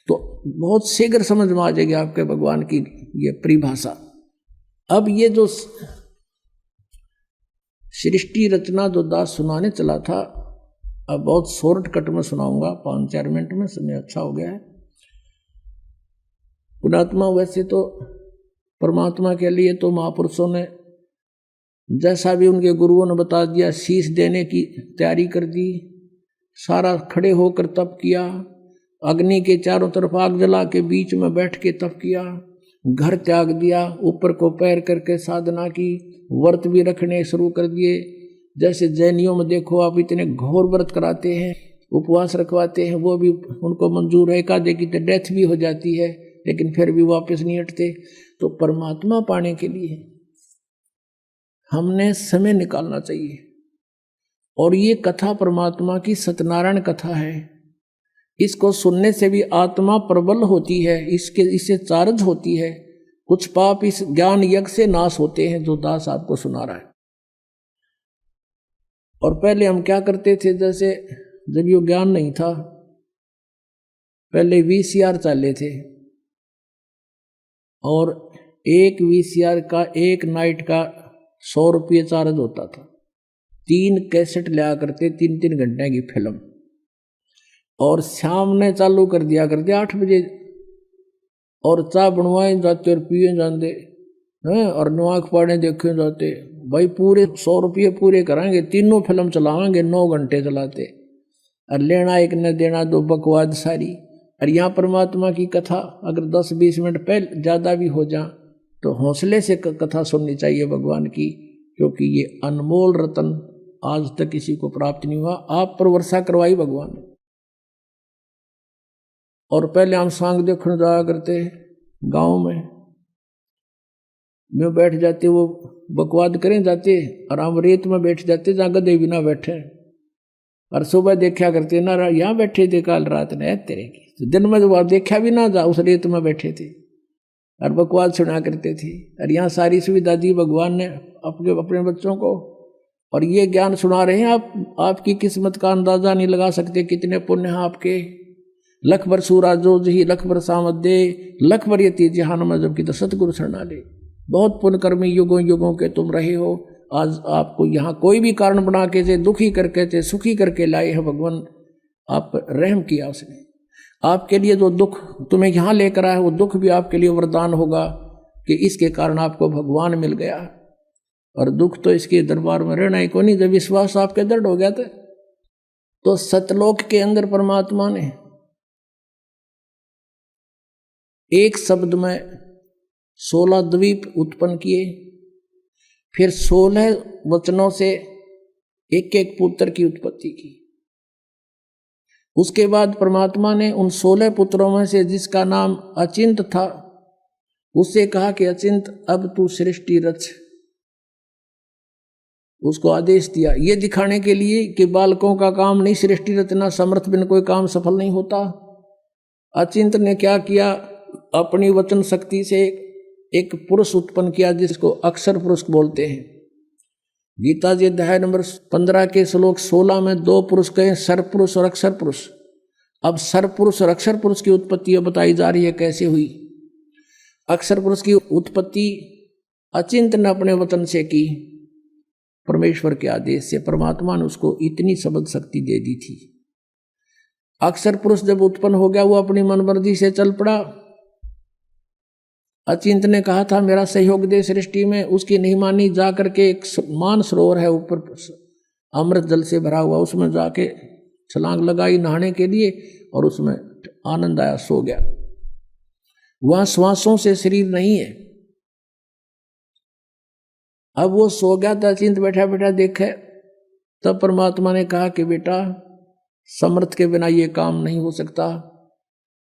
तो बहुत शीघ्र समझ में आ जाएगी आपके भगवान की ये परिभाषा। अब ये जो सृष्टि रचना जो दास सुनाने चला था, अब बहुत शॉर्टकट में सुनाऊंगा, 5-4 मिनट में, समय अच्छा हो गया है। पुणात्मा वैसे तो परमात्मा के लिए तो महापुरुषों ने जैसा भी उनके गुरुओं ने बता दिया शीश देने की तैयारी कर दी, सारा खड़े होकर तप किया, अग्नि के चारों तरफ आग जला के बीच में बैठ के तप किया, घर त्याग दिया, ऊपर को पैर करके साधना की, व्रत भी रखने शुरू कर दिए। जैसे जैनियों में देखो आप इतने घोर व्रत कराते हैं, उपवास रखवाते हैं, वो भी उनको मंजूर है, एकादे की तो डेथ भी हो जाती है लेकिन फिर भी वापस नहीं हटते। तो परमात्मा पाने के लिए हमने समय निकालना चाहिए। और ये कथा परमात्मा की सत्यनारायण कथा है, इसको सुनने से भी आत्मा प्रबल होती है, इससे चार्ज होती है। कुछ पाप इस ज्ञान यज्ञ से नाश होते हैं जो दास आपको सुना रहा है। और पहले हम क्या करते थे, जैसे जब ये ज्ञान नहीं था, पहले VCR चाले थे और एक VCR का एक नाइट का 100 रुपये चार्ज होता था। 3 कैसेट लिया करते, 3-3 घंटे की फिल्म, और शाम ने चालू कर दिया करते 8 बजे, और चाय बनवाए जाते और पिए जाते हैं, और नवाक पाड़े देखे जाते। भाई पूरे 100 रुपये पूरे कराएंगे, तीनों फिल्म चलाएंगे, 9 घंटे चलाते, और लेना एक न देना दो, बकवाद सारी। और यहाँ परमात्मा की कथा अगर 10-20 मिनट पहले ज़्यादा भी हो जाए तो हौसले से कथा सुननी चाहिए भगवान की, क्योंकि ये अनमोल रतन आज तक किसी को प्राप्त नहीं हुआ। आप पर वर्षा करवाई भगवान। और पहले हम सांग देखने जाया करते गांव में बैठ जाते, वो बकवाद करें जाते, और हम रेत में बैठ जाते जहाँ गधे भी ना बैठे, और सुबह देखा करते ना यहाँ बैठे थे काल रात ने तेरे की, तो दिन में जब देखा भी ना जा उस रेत में बैठे थे और बकवाद सुना करते थे। और यहाँ सारी सुविधा दी भगवान ने अपने बच्चों को, और ये ज्ञान सुना रहे हैं आप। आपकी किस्मत का अंदाजा नहीं लगा सकते कितने पुण्य हैं आपके। लख भर सूरा जो जी, लख भर सामद दे, लख भर यती जहान में जबकि तो सतगुरु शरणा ले। बहुत पुण्यकर्मी युगों युगों के तुम रहे हो। आज आपको यहाँ कोई भी कारण बना के चे दुखी करके चे सुखी करके लाए हैं भगवान। आप रहम किया उसने, आपके लिए जो दुख तुम्हें यहाँ लेकर आया वो दुख भी आपके लिए वरदान होगा कि इसके कारण आपको भगवान मिल गया। और दुख तो इसके दरबार में रहना ही को नहीं। जब विश्वास आपके दृढ़ हो गया था तो सतलोक के अंदर परमात्मा ने एक शब्द में 16 द्वीप उत्पन्न किए, फिर 16 वचनों से एक एक पुत्र की उत्पत्ति की। उसके बाद परमात्मा ने उन 16 पुत्रों में से जिसका नाम अचिंत था उससे कहा कि अचिंत अब तू सृष्टि रच। उसको आदेश दिया ये दिखाने के लिए कि बालकों का काम नहीं सृष्टि रचना, समर्थ बिन कोई काम सफल नहीं होता। अचिंत ने क्या किया, अपनी वचन शक्ति से एक पुरुष उत्पन्न किया जिसको अक्षर पुरुष बोलते हैं। गीता जी अध्याय नंबर 15 के श्लोक 16 में 2 पुरुष कहे, सर पुरुष और अक्षर पुरुष। अब सर पुरुष और अक्षर पुरुष की उत्पत्ति बताई जा रही है कैसे हुई। अक्षर पुरुष की उत्पत्ति अचिंत ने अपने वचन से की, परमेश्वर के आदेश से। परमात्मा ने उसको इतनी शब्द शक्ति दे दी थी। अक्षर पुरुष जब उत्पन्न हो गया वो अपनी मनमर्जी से चल पड़ा। अचिंत ने कहा था मेरा सहयोग दे सृष्टि में, उसकी नहीं मानी। जा करके एक मान सरोवर है ऊपर अमृत जल से भरा हुआ, उसमें जाके छलांग लगाई नहाने के लिए और उसमें आनंद आया, सो गया। वहां श्वासों से शरीर नहीं है। अब वो सो गया था, अचिंत बैठा बैठा देखे, तब परमात्मा ने कहा कि बेटा समर्थ के बिना ये काम नहीं हो सकता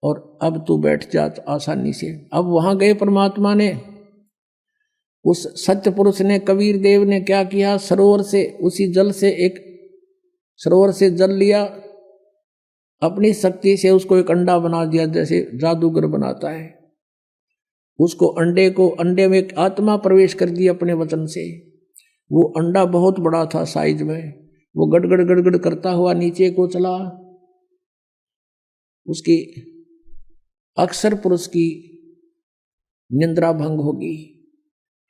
और अब तू बैठ जा आसानी से। अब वहां गए परमात्मा ने, उस सत्य पुरुष ने, कबीर देव ने क्या किया, सरोवर से उसी जल से एक सरोवर से जल लिया, अपनी शक्ति से उसको एक अंडा बना दिया जैसे जादूगर बनाता है। उसको अंडे में एक आत्मा प्रवेश कर दी अपने वचन से। वो अंडा बहुत बड़ा था साइज में, वो गड़गड़ गड़गड़ करता हुआ नीचे को चला। उसकी अक्षर पुरुष की निंद्रा भंग होगी।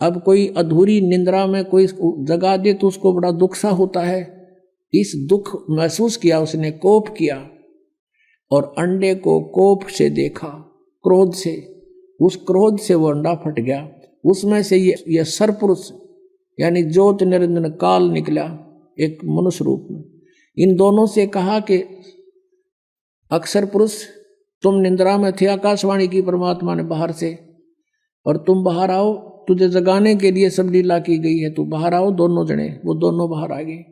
अब कोई अधूरी निंद्रा में कोई जगा दे तो उसको बड़ा दुख सा होता है। इस दुख महसूस किया उसने, कोप किया और अंडे को कोप से देखा, क्रोध से। उस क्रोध से वो अंडा फट गया। उसमें से ये सरपुरुष यानी ज्योत निरंजन काल निकला एक मनुष्य रूप में। इन दोनों से कहा कि अक्षर पुरुष तुम निंद्रा में थे, आकाशवाणी की परमात्मा ने बाहर से, और तुम बाहर आओ, तुझे जगाने के लिए सब लीला की गई है, तू बाहर आओ। दोनों जने वो दोनों बाहर आ गए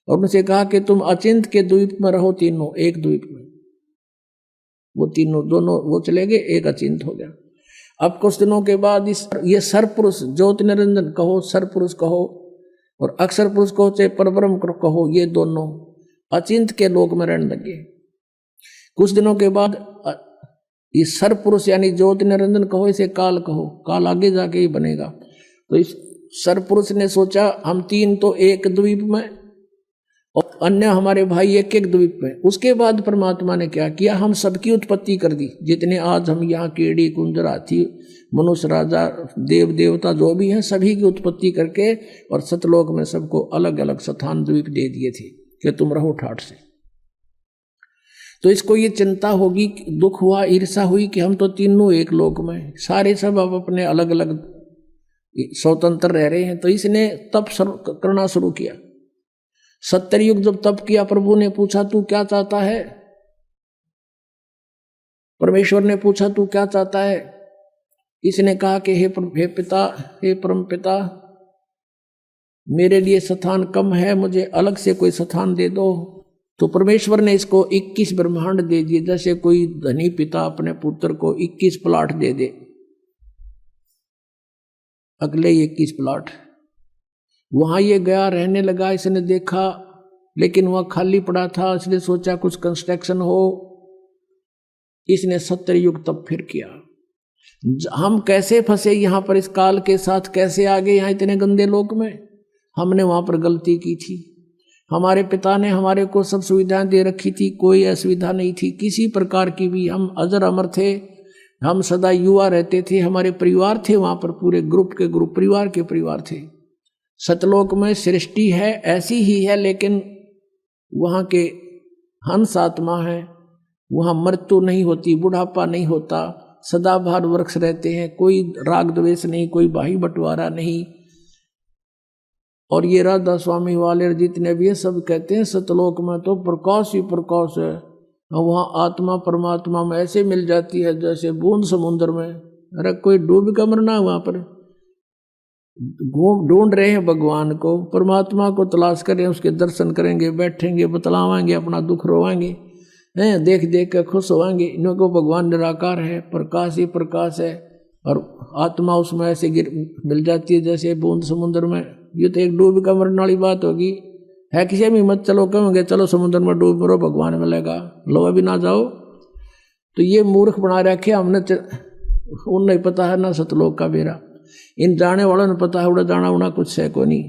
और उनसे कहा कि तुम अचिंत के द्वीप में रहो, तीनों एक द्वीप में। वो तीनों दोनों वो चले गए, एक अचिंत हो गया। अब कुछ दिनों के बाद ये सरपुरुष ज्योति निरंजन कहो, सरपुरुष कहो और अक्षर पुरुष कहो, चाहे परब्रह्म कहो, ये दोनों अचिंत के लोक में रहने लगे। कुछ दिनों के बाद ये सरपुरुष यानी ज्योति निरंजन कहो, इसे काल कहो, काल आगे जाके ही बनेगा। तो इस सरपुरुष ने सोचा हम तीन तो एक द्वीप में और अन्य हमारे भाई एक एक द्वीप में। उसके बाद परमात्मा ने क्या किया, हम सबकी उत्पत्ति कर दी। जितने आज हम यहाँ कीड़ी कुंजर हाथी मनुष्य राजा देव देवता जो भी हैं सभी की उत्पत्ति करके और सतलोक में सबको अलग अलग स्थान द्वीप दे दिए थे कि तुम रहो ठाठ से। तो इसको ये चिंता होगी, दुख हुआ, ईर्षा हुई कि हम तो तीनों एक लोक में, सारे सब अब अपने अलग अलग स्वतंत्र रह रहे हैं। तो इसने तप करना शुरू किया। 70 युग जब तप किया, प्रभु ने पूछा तू क्या चाहता है, परमेश्वर ने पूछा तू क्या चाहता है। इसने कहा कि हे पिता, हे परम पिता, मेरे लिए स्थान कम है, मुझे अलग से कोई स्थान दे दो। तो परमेश्वर ने इसको 21 ब्रह्मांड दे दिए। जैसे कोई धनी पिता अपने पुत्र को 21 प्लाट दे दे, अगले 21 प्लाट। वहां ये गया, रहने लगा। इसने देखा लेकिन वह खाली पड़ा था, इसने सोचा कुछ कंस्ट्रक्शन हो। इसने 70 युग तब फिर किया। हम कैसे फंसे यहाँ पर, इस काल के साथ कैसे आ गए यहाँ इतने गंदे लोक में। हमने वहां पर गलती की थी। हमारे पिता ने हमारे को सब सुविधाएं दे रखी थी, कोई असुविधा नहीं थी किसी प्रकार की भी। हम अजर अमर थे, हम सदा युवा रहते थे, हमारे परिवार थे वहां पर, पूरे ग्रुप के ग्रुप, परिवार के परिवार थे। सतलोक में सृष्टि है ऐसी ही है, लेकिन वहाँ के हंस आत्मा है, वहाँ मृत्यु नहीं होती, बुढ़ापा नहीं होता, सदाबहार वृक्ष रहते हैं, कोई राग द्वेष नहीं, कोई भाई बंटवारा नहीं। और ये राधा स्वामी वाले जितने भी है सब कहते हैं सतलोक में तो प्रकाश ही प्रकाश है, और वहाँ आत्मा परमात्मा में ऐसे मिल जाती है जैसे बूंद समुद्र में। अरे कोई डूब का मरना है, वहाँ पर ढूंढ रहे हैं भगवान को, परमात्मा को तलाश करें, उसके दर्शन करेंगे, बैठेंगे, बतलावाएंगे, अपना दुख रोवाएंगे, हैं देख देख कर खुश होवाएंगे। इनको भगवान निराकार है, प्रकाश ही प्रकाश है, और आत्मा उसमें ऐसे मिल जाती है जैसे बूंद समुद्र में। ये तो एक डूब का मरने वाली बात होगी, है किसी में मत चलो, कहेंगे चलो समुद्र में डूब मरो भगवान मिलेगा, लो अभी ना जाओ। तो ये मूर्ख बना रखे हमने, उन नहीं पता है ना सतलोक का बेरा, इन जाने वालों ने पता है उड़ा जाना उड़ा कुछ है को नहीं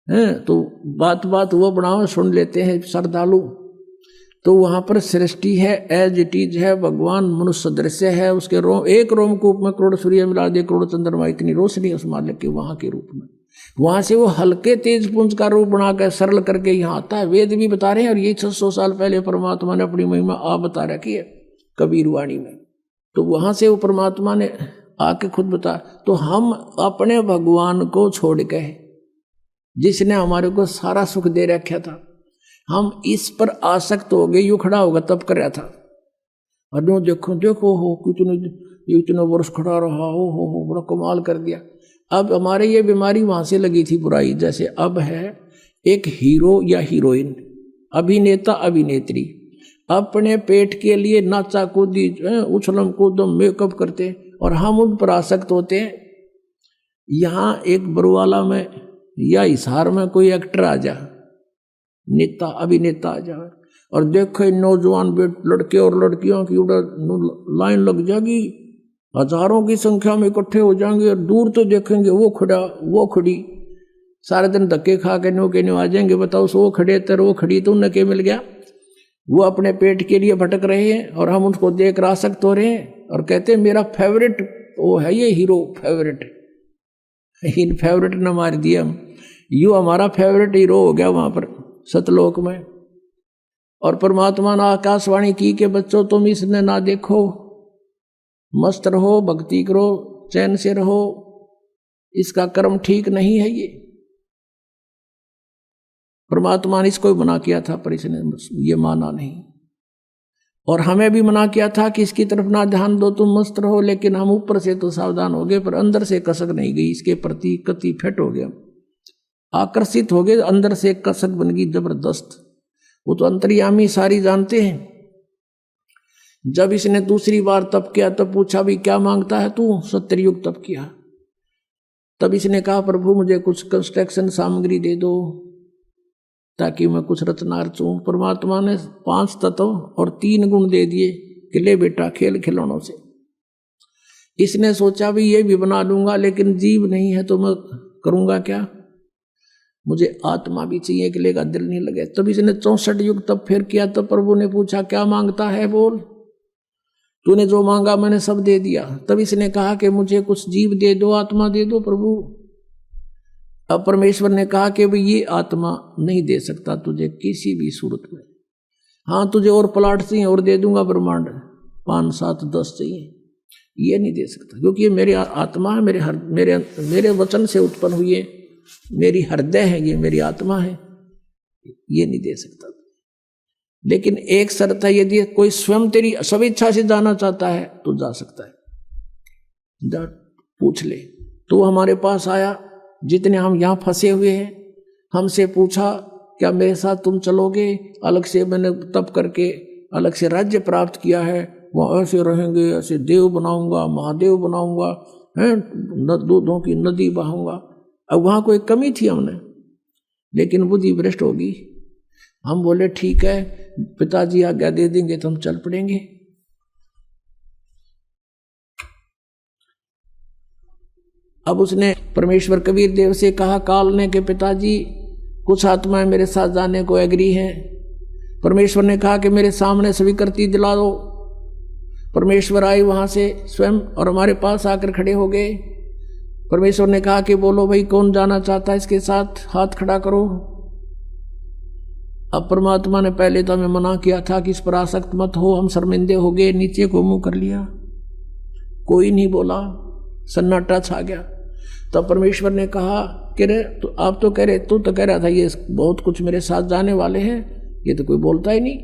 है। तो बात बात वो बनाओ सुन लेते हैं श्रद्धालु। तो वहाँ पर सृष्टि है, एज इट इज है, भगवान मनुष्य दृश्य है, उसके एक रोमकूप में करोड़ सूर्य मिला दे, करोड़ चंद्रमा, इतनी रोशनी उस मालिक के वहाँ के रूप में। वहाँ से वो हल्के तेज पुंज का रूप बनाकर सरल करके यहाँ आता है। वेद भी बता रहे हैं, और ये 600 साल पहले परमात्मा ने अपनी महिमा आप बता रखी है कबीर वाणी में। तो वहाँ से वो परमात्मा ने आके खुद बता। तो हम अपने भगवान को छोड़ के, जिसने हमारे को सारा सुख दे रखा था, हम इस पर आसक्त हो गए। यूं खड़ा होगा तब कर रहा था, और यूं देखो देखो हो इतने वर्ष खड़ा रहा, हो बड़ा कमाल कर दिया। अब हमारे ये बीमारी वहाँ से लगी थी बुराई। जैसे अब है एक हीरो या हीरोइन, अभिनेता अभिनेत्री, अपने पेट के लिए नाचा कूदी उछलम कूदम मेकअप करते, और हम उन पर आसक्त होते हैं। यहाँ एक बरुवाला में या हिसार में कोई एक्टर आ जा, नेता अभिनेता आ जाए, और देखो नौजवान लड़के और लड़कियों की लाइन लग जाएगी, हजारों की संख्या में इकट्ठे हो जाएंगे, और दूर तो देखेंगे वो खड़ा वो खड़ी, सारे दिन धक्के खा के नो के आ जाएंगे। बताओ वो खड़े तर वो खड़ी, तो उन्हें क्या मिल गया? वो अपने पेट के लिए भटक रहे हैं, और हम उनको देख आसक्त हो रहे हैं, और कहते हैं मेरा फेवरेट वो है ये हीरो, फेवरेट। इन फेवरेट न मार दिया हम, यू हमारा फेवरेट हीरो हो गया वहां पर सतलोक में। और परमात्मा ने आकाशवाणी की कि बच्चों तुम इसने ना देखो, मस्त रहो, भक्ति करो, चैन से रहो, इसका कर्म ठीक नहीं है। ये परमात्मा ने इसको मना किया था, पर इसने ये माना नहीं। और हमें भी मना किया था कि इसकी तरफ ना ध्यान दो, तुम मस्त रहो। लेकिन हम ऊपर से तो सावधान हो गए, पर अंदर से कसक नहीं गई, इसके प्रति कति फिट हो गया, आकर्षित हो गए, अंदर से कसक बन गई जबरदस्त। वो तो अंतर्यामी सारी जानते हैं। जब इसने दूसरी बार तप किया तब पूछा भी क्या मांगता है तू? 70 युग तप किया। तब इसने कहा प्रभु मुझे कुछ कंस्ट्रक्शन सामग्री दे दो ताकि मैं कुछ रचना रचूं। परमात्मा ने 5 तत्व और 3 गुण दे दिए कि ले बेटा खेल खिलौनों से। इसने सोचा भी ये भी बना लूंगा, लेकिन जीव नहीं है तो मैं करूंगा क्या, मुझे आत्मा भी चाहिए कि लेगा दिल नहीं लगे। तब इसने 64 युग तब फिर किया। तब प्रभु ने पूछा क्या मांगता है, बोल। तूने जो मांगा मैंने सब दे दिया। तब इसने कहा कि मुझे कुछ जीव दे दो, आत्मा दे दो प्रभु। अब परमेश्वर ने कहा कि भाई ये आत्मा नहीं दे सकता तुझे किसी भी सूरत में। हाँ तुझे और प्लाट चाहिए और दे दूंगा, ब्रह्मांड 5, 7, 10 चाहिए, ये नहीं दे सकता, क्योंकि ये मेरी आत्मा है, मेरे वचन से उत्पन्न हुई है, मेरी हृदय है, ये मेरी आत्मा है, ये नहीं दे सकता। लेकिन एक शर्त है, यदि कोई स्वयं तेरी स्वेच्छा से जाना चाहता है तो जा सकता है, जा पूछ ले। तो हमारे पास आया, जितने हम यहाँ फंसे हुए हैं, हमसे पूछा क्या मेरे साथ तुम चलोगे? अलग से मैंने तप करके अलग से राज्य प्राप्त किया है, वहाँ ऐसे रहेंगे, ऐसे देव बनाऊंगा, महादेव बनाऊंगा, हैं दूधों की नदी बहाऊंगा। अब वहाँ कोई कमी थी हमने, लेकिन बुद्धि भ्रष्ट होगी। हम बोले ठीक है पिताजी आज्ञा दे देंगे तो हम चल पड़ेंगे। अब उसने परमेश्वर कबीर देव से कहा काल ने कि पिताजी कुछ आत्माएं मेरे साथ जाने को एग्री हैं। परमेश्वर ने कहा कि मेरे सामने स्वीकृति दिला दो। परमेश्वर आए वहां से स्वयं और हमारे पास आकर खड़े हो गए। परमेश्वर ने कहा कि बोलो भाई कौन जाना चाहता है इसके साथ, हाथ खड़ा करो। अब परमात्मा ने पहले तो हमें मना किया था कि इस पर आसक्त मत हो, हम शर्मिंदे हो गए, नीचे को मुंह कर लिया, कोई नहीं बोला, सन्नाटा छा गया। तब परमेश्वर ने कहा कह रहे तो आप तो कह रहे, तू तो कह रहा था ये बहुत कुछ मेरे साथ जाने वाले हैं, ये तो कोई बोलता ही नहीं,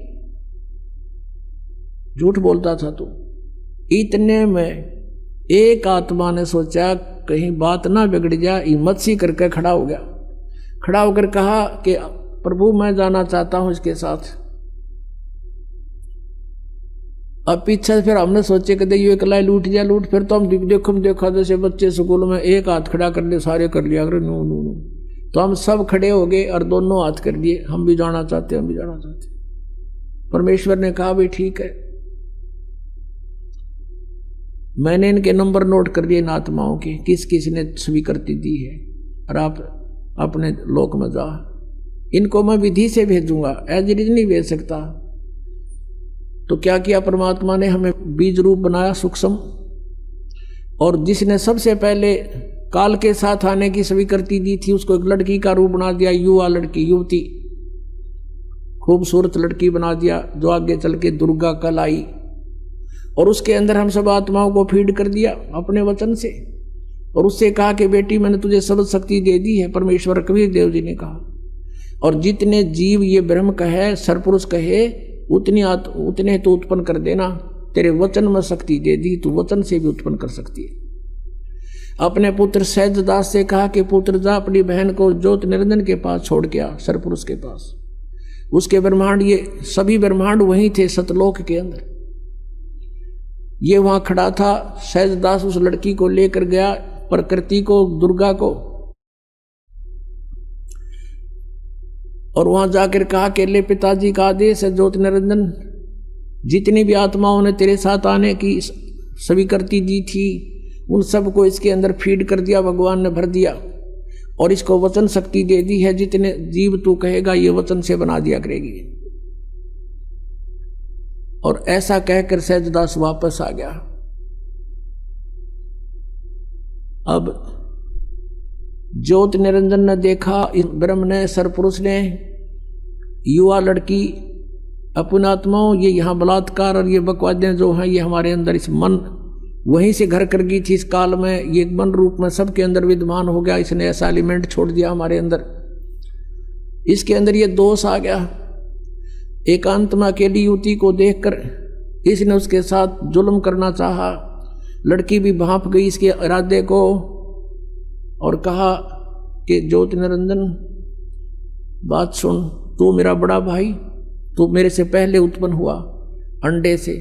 झूठ बोलता था तू। इतने में एक आत्मा ने सोचा कहीं बात ना बिगड़ जाए, हिम्मत सी करके खड़ा हो गया। खड़ा होकर कहा कि प्रभु मैं जाना चाहता हूं इसके साथ। अब पीछे फिर हमने सोचे कि ये अकेला लूट जा लूट, फिर तो हम देखा जैसे बच्चे स्कूल में एक हाथ खड़ा कर ले, सारे कर लिया अगर नो नो नो, तो हम सब खड़े हो गए और दोनों हाथ कर दिए, हम भी जाना चाहते, हम भी जाना चाहते। परमेश्वर ने कहा भाई ठीक है, मैंने इनके नंबर नोट कर लिए इन आत्माओं के, किस किस ने स्वीकृति दी है, और आप अपने लोक में जा, इनको मैं विधि से भेजूंगा, एज इट इज नहीं भेज सकता। तो क्या किया परमात्मा ने, हमें बीज रूप बनाया सूक्ष्म, और जिसने सबसे पहले काल के साथ आने की स्वीकृति दी थी उसको एक लड़की का रूप बना दिया, युवा लड़की, युवती, खूबसूरत लड़की बना दिया, जो आगे चल के दुर्गा कल आई। और उसके अंदर हम सब आत्माओं को फीड कर दिया अपने वचन से, और उससे कहा कि बेटी मैंने तुझे शब्द शक्ति दे दी है, परमेश्वर कबीर देव जी ने कहा। और जितने जीव ये ब्रह्म कहे, सरपुरुष कहे, उतने तो उत्पन्न कर देना, तेरे वचन में शक्ति दे दी, तू वचन से भी उत्पन्न कर सकती है। अपने पुत्र सहजदास से कहा कि पुत्र जा अपनी बहन को ज्योत निरंजन के पास छोड़ के आ, सरपुरुष के पास। उसके ब्रह्मांड, ये सभी ब्रह्मांड वहीं थे सतलोक के अंदर, ये वहां खड़ा था। सहजदास उस लड़की को लेकर गया, प्रकृति को, दुर्गा को, और वहां जाकर कहा कि ले पिताजी का आदेश है, ज्योति निरंजन जितनी भी आत्माओं ने तेरे साथ आने की स्वीकृति दी थी उन सबको इसके अंदर फीड कर दिया, भगवान ने भर दिया, और इसको वचन शक्ति दे दी है, जितने जीव तू कहेगा ये वचन से बना दिया करेगी। और ऐसा कहकर सहजदास वापस आ गया। अब ज्योति निरंजन ने देखा, ब्रह्म ने, सरपुरुष ने, युवा लड़की, अपनी आत्माओं, ये यहाँ बलात्कार और ये बकवादें जो हैं ये हमारे अंदर, इस मन वहीं से घर कर गई थी इस काल में, ये मन रूप में सबके अंदर विद्यमान हो गया, इसने ऐसा एलिमेंट छोड़ दिया हमारे अंदर, इसके अंदर ये दोष आ गया। एकांत में अकेली युवती को देखकर इसने उसके साथ जुल्म करना चाहा, लड़की भी भांप गई इसके इरादे को, और कहा कि ज्योति निरंजन बात सुन, तू मेरा बड़ा भाई, तू मेरे से पहले उत्पन्न हुआ, अंडे से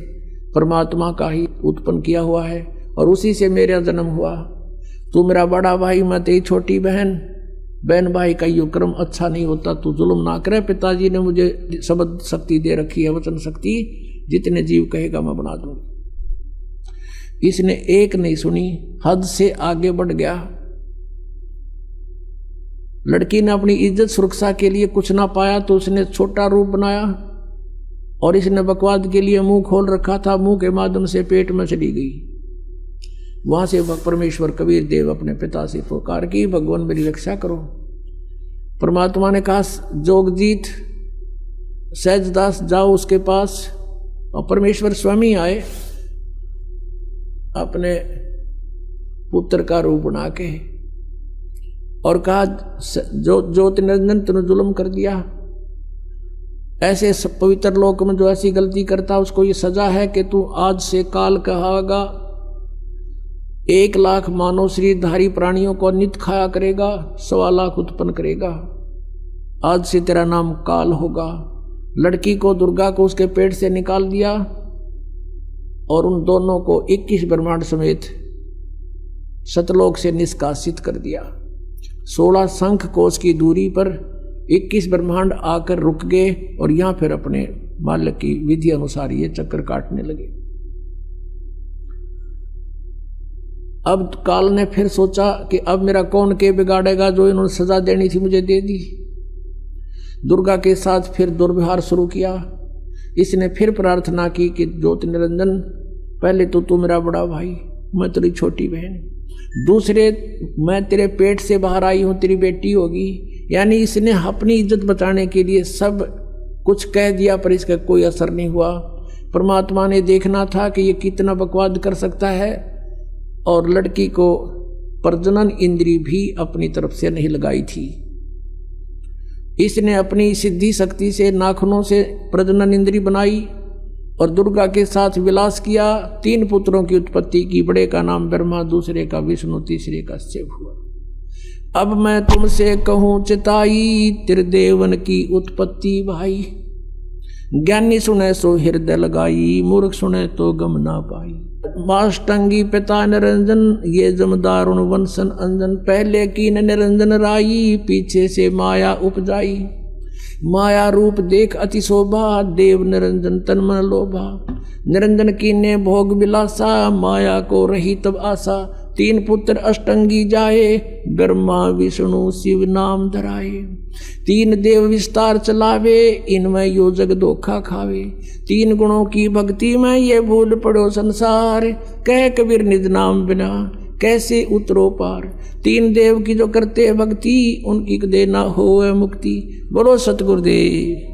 परमात्मा का ही उत्पन्न किया हुआ है, और उसी से मेरा जन्म हुआ। तू मेरा बड़ा भाई, मैं तेरी छोटी बहन, बहन भाई का ये क्रम अच्छा नहीं होता, तू जुल्म ना करे। पिताजी ने मुझे शब्द शक्ति दे रखी है, वचन शक्ति, जितने जीव कहेगा मैं बना दूंगा। इसने एक नहीं सुनी, हद से आगे बढ़ गया। लड़की ने अपनी इज्जत सुरक्षा के लिए कुछ ना पाया तो उसने छोटा रूप बनाया, और इसने बकवाद के लिए मुंह खोल रखा था, मुंह के माध्यम से पेट में चली गई। वहां से परमेश्वर कबीर देव अपने पिता से पुकार की, भगवान मेरी रक्षा करो। परमात्मा ने कहा जोगजीत, सहजदास जाओ उसके पास, और परमेश्वर स्वयं आए अपने पुत्र का रूप बना के, और कहा ज्योति निरंजन तूने जुल्म कर दिया, ऐसे पवित्र लोक में जो ऐसी गलती करता उसको ये सजा है कि तू आज से काल कहागा, 1 लाख मानव शरीरधारी प्राणियों को नित खाया करेगा, 1.25 लाख उत्पन्न करेगा, आज से तेरा नाम काल होगा। लड़की को, दुर्गा को उसके पेट से निकाल दिया, और उन दोनों को 21 ब्रह्मांड समेत सतलोक से निष्कासित कर दिया। 16 शंख कोश की दूरी पर 21 ब्रह्मांड आकर रुक गए, और यहां फिर अपने मालिक की विधि अनुसार ये चक्कर काटने लगे। अब काल ने फिर सोचा कि अब मेरा कौन के बिगाड़ेगा, जो इन्होंने सजा देनी थी मुझे दे दी। दुर्गा के साथ फिर दुर्व्यवहार शुरू किया। इसने फिर प्रार्थना की कि ज्योति निरंजन, पहले तो तू मेरा बड़ा भाई, मैं तेरी छोटी बहन, दूसरे मैं तेरे पेट से बाहर आई हूं, तेरी बेटी होगी। यानी इसने अपनी इज्जत बचाने के लिए सब कुछ कह दिया, पर इसका कोई असर नहीं हुआ। परमात्मा ने देखना था कि ये कितना बकवाद कर सकता है, और लड़की को प्रजनन इंद्री भी अपनी तरफ से नहीं लगाई थी। इसने अपनी सिद्धि शक्ति से नाखूनों से प्रजनन इंद्री बनाई और दुर्गा के साथ विलास किया। 3 पुत्रों की उत्पत्ति की। बड़े का नाम ब्रह्मा, दूसरे का विष्णु, तीसरे का शिव हुआ। अब मैं तुमसे कहूँ चिताई, त्रिदेवन की उत्पत्ति भाई। ज्ञानी सुने सो हृदय लगाई, मूर्ख सुने तो गम ना पाई। माष्टंगी पिता निरंजन, ये जमदारुण वंशन अंजन। पहले कीन निरंजन राई, पीछे से माया उपजाई। माया रूप देख अति शोभा, देव निरंजन तन मन लोभा। निरंजन कीने भोग विलासा, माया को रही तब आशा। 3 पुत्र अष्टंगी जाए, ब्रह्मा विष्णु शिव नाम धराए। 3 देव विस्तार चलावे, इनमें यो जग धोखा खावे। 3 गुणों की भक्ति में ये भूल पड़ो संसार, कह कबीर निज नाम बिना कैसे उतरो पार। 3 देव की जो करते भक्ति, उनकी कदे ना होए मुक्ति। बोलो सतगुरुदेव।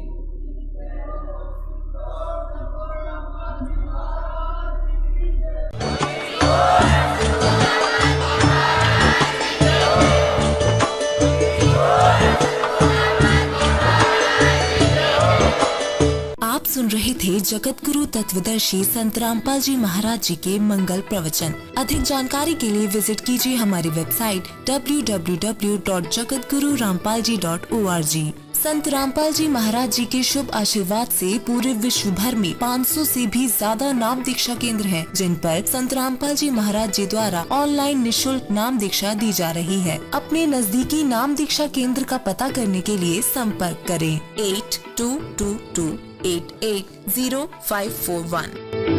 आप सुन रहे थे जगत गुरु तत्वदर्शी संत रामपाल जी महाराज जी के मंगल प्रवचन। अधिक जानकारी के लिए विजिट कीजिए हमारी वेबसाइट www.jagatgururampalji.org। संत रामपाल जी महाराज जी के शुभ आशीर्वाद से पूरे विश्व भर में 500 से भी ज्यादा नाम दीक्षा केंद्र हैं, जिन पर संत रामपाल जी महाराज जी द्वारा ऑनलाइन निशुल्क नाम दीक्षा दी जा रही है। अपने नजदीकी नाम दीक्षा केंद्र का पता करने के लिए संपर्क करें 8222880541।